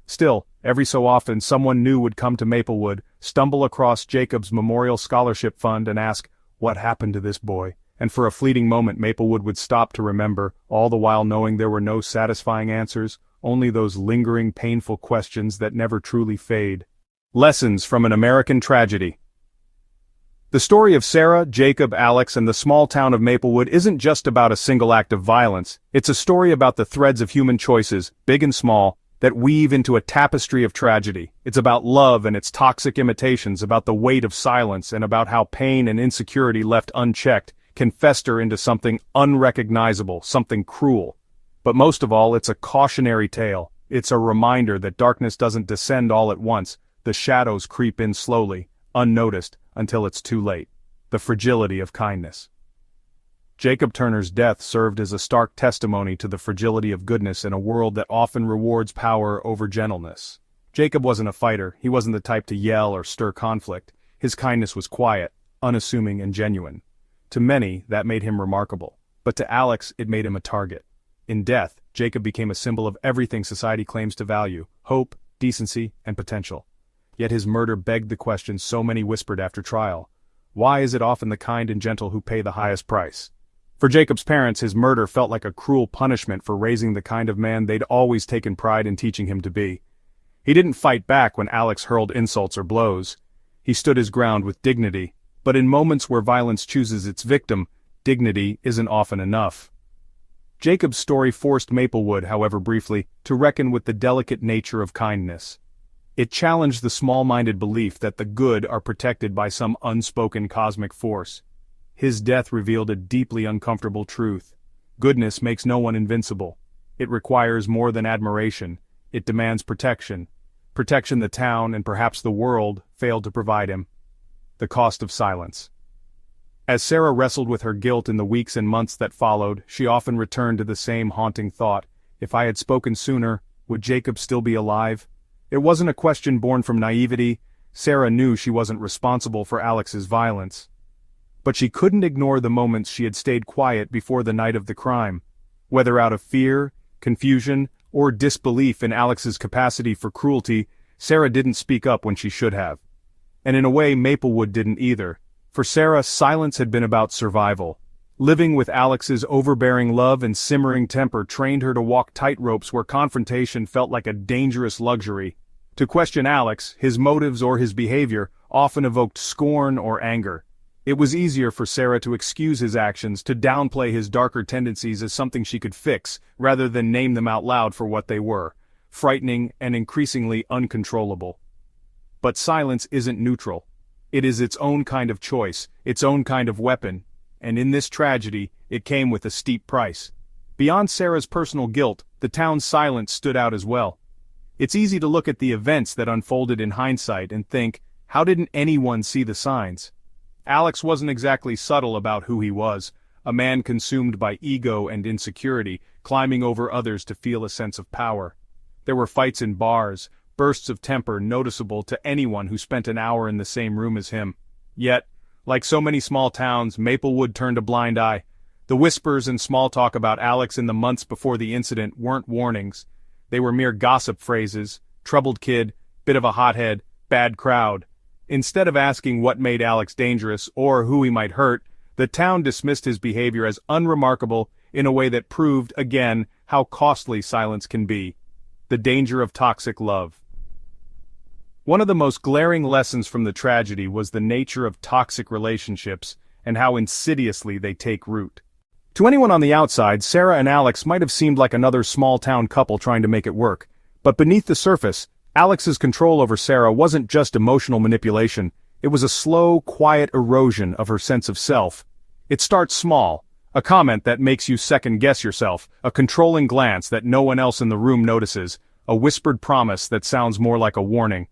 Still, every so often someone new would come to Maplewood, stumble across Jacob's Memorial Scholarship Fund and ask, "What happened to this boy?" And for a fleeting moment Maplewood would stop to remember, all the while knowing there were no satisfying answers, only those lingering painful questions that never truly fade. Lessons from an American Tragedy. The story of Sarah, Jacob, Alex, and the small town of Maplewood isn't just about a single act of violence. It's a story about the threads of human choices, big and small, that weave into a tapestry of tragedy. It's about love and its toxic imitations, about the weight of silence, and about how pain and insecurity left unchecked can fester into something unrecognizable, something cruel. But most of all, it's a cautionary tale. It's a reminder that darkness doesn't descend all at once. The shadows creep in slowly, unnoticed, until it's too late. The fragility of kindness. Jacob Turner's death served as a stark testimony to the fragility of goodness in a world that often rewards power over gentleness. Jacob wasn't a fighter. He wasn't the type to yell or stir conflict. His kindness was quiet, unassuming, and genuine. To many, that made him remarkable. But to Alex, it made him a target. In death, Jacob became a symbol of everything society claims to value: hope, decency, and potential. Yet his murder begged the question so many whispered after trial. Why is it often the kind and gentle who pay the highest price? For Jacob's parents, his murder felt like a cruel punishment for raising the kind of man they'd always taken pride in teaching him to be. He didn't fight back when Alex hurled insults or blows. He stood his ground with dignity, but in moments where violence chooses its victim, dignity isn't often enough. Jacob's story forced Maplewood, however briefly, to reckon with the delicate nature of kindness. It challenged the small-minded belief that the good are protected by some unspoken cosmic force. His death revealed a deeply uncomfortable truth. Goodness makes no one invincible. It requires more than admiration. It demands protection. Protection the town, and perhaps the world, failed to provide him. The cost of silence. As Sarah wrestled with her guilt in the weeks and months that followed, she often returned to the same haunting thought: if I had spoken sooner, would Jacob still be alive? It wasn't a question born from naivety. Sarah knew she wasn't responsible for Alex's violence. But she couldn't ignore the moments she had stayed quiet before the night of the crime. Whether out of fear, confusion, or disbelief in Alex's capacity for cruelty, Sarah didn't speak up when she should have. And in a way, Maplewood didn't either. For Sarah, silence had been about survival. Living with Alex's overbearing love and simmering temper trained her to walk tightropes where confrontation felt like a dangerous luxury. To question Alex, his motives or his behavior, often evoked scorn or anger. It was easier for Sarah to excuse his actions, to downplay his darker tendencies as something she could fix, rather than name them out loud for what they were: frightening and increasingly uncontrollable. But silence isn't neutral. It is its own kind of choice, its own kind of weapon, and in this tragedy, it came with a steep price. Beyond Sarah's personal guilt, the town's silence stood out as well. It's easy to look at the events that unfolded in hindsight and think, how didn't anyone see the signs? Alex wasn't exactly subtle about who he was, a man consumed by ego and insecurity, climbing over others to feel a sense of power. There were fights in bars, bursts of temper noticeable to anyone who spent an hour in the same room as him. Yet, like so many small towns, Maplewood turned a blind eye. The whispers and small talk about Alex in the months before the incident weren't warnings. They were mere gossip phrases: troubled kid, bit of a hothead, bad crowd. Instead of asking what made Alex dangerous or who he might hurt, the town dismissed his behavior as unremarkable in a way that proved, again, how costly silence can be. The danger of toxic love. One of the most glaring lessons from the tragedy was the nature of toxic relationships and how insidiously they take root. To anyone on the outside, Sarah and Alex might have seemed like another small-town couple trying to make it work. But beneath the surface, Alex's control over Sarah wasn't just emotional manipulation, it was a slow, quiet erosion of her sense of self. It starts small, a comment that makes you second-guess yourself, a controlling glance that no one else in the room notices, a whispered promise that sounds more like a warning.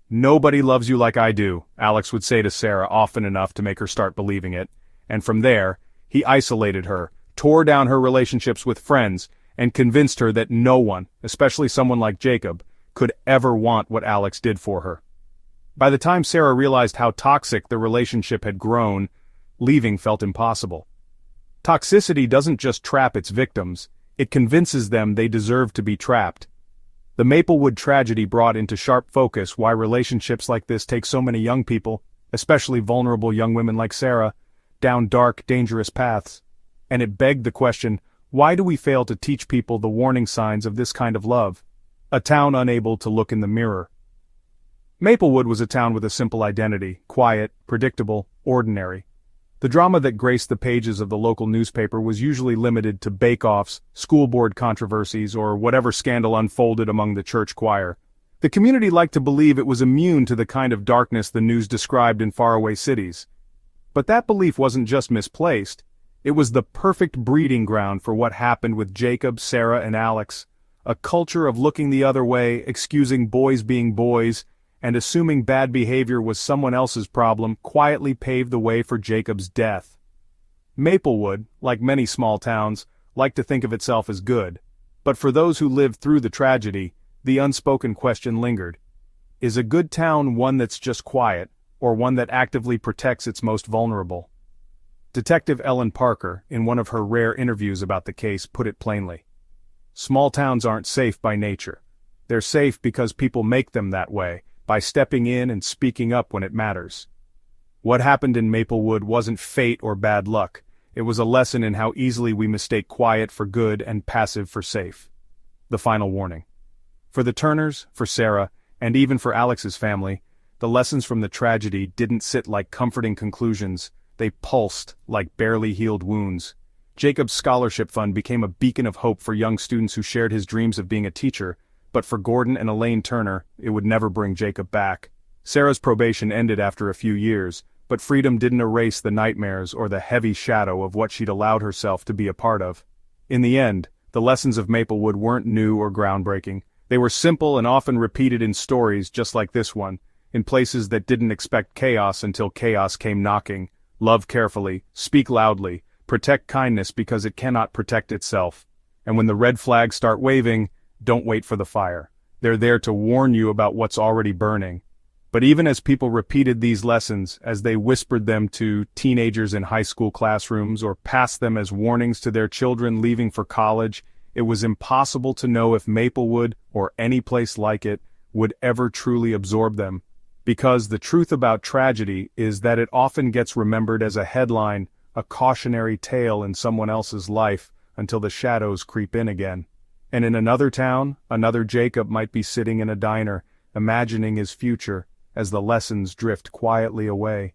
"Nobody loves you like I do," Alex would say to Sarah often enough to make her start believing it. And from there, he isolated her, tore down her relationships with friends, and convinced her that no one, especially someone like Jacob, could ever want what Alex did for her. By the time Sarah realized how toxic the relationship had grown, leaving felt impossible. Toxicity doesn't just trap its victims, it convinces them they deserve to be trapped. The Maplewood tragedy brought into sharp focus why relationships like this take so many young people, especially vulnerable young women like Sarah, down dark, dangerous paths. And it begged the question, why do we fail to teach people the warning signs of this kind of love? A town unable to look in the mirror. Maplewood was a town with a simple identity, quiet, predictable, ordinary. The drama that graced the pages of the local newspaper was usually limited to bake-offs, school board controversies, or whatever scandal unfolded among the church choir. The community liked to believe it was immune to the kind of darkness the news described in faraway cities. But that belief wasn't just misplaced, it was the perfect breeding ground for what happened with Jacob, Sarah, and Alex. A culture of looking the other way, excusing boys being boys, and assuming bad behavior was someone else's problem, quietly paved the way for Jacob's death. Maplewood, like many small towns, liked to think of itself as good. But for those who lived through the tragedy, the unspoken question lingered. Is a good town one that's just quiet, or one that actively protects its most vulnerable? Detective Ellen Parker, in one of her rare interviews about the case, put it plainly. Small towns aren't safe by nature. They're safe because people make them that way, by stepping in and speaking up when it matters. What happened in Maplewood wasn't fate or bad luck, it was a lesson in how easily we mistake quiet for good and passive for safe. The final warning. For the Turners, for Sarah, and even for Alex's family, the lessons from the tragedy didn't sit like comforting conclusions, they pulsed like barely healed wounds. Jacob's scholarship fund became a beacon of hope for young students who shared his dreams of being a teacher, but for Gordon and Elaine Turner, it would never bring Jacob back. Sarah's probation ended after a few years, but freedom didn't erase the nightmares or the heavy shadow of what she'd allowed herself to be a part of. In the end, the lessons of Maplewood weren't new or groundbreaking. They were simple and often repeated in stories just like this one, in places that didn't expect chaos until chaos came knocking. Love carefully, speak loudly, protect kindness because it cannot protect itself. And when the red flags start waving, don't wait for the fire. They're there to warn you about what's already burning. But even as people repeated these lessons, as they whispered them to teenagers in high school classrooms or passed them as warnings to their children leaving for college, it was impossible to know if Maplewood, or any place like it, would ever truly absorb them. Because the truth about tragedy is that it often gets remembered as a headline, a cautionary tale in someone else's life, until the shadows creep in again. And in another town, another Jacob might be sitting in a diner, imagining his future, as the lessons drift quietly away.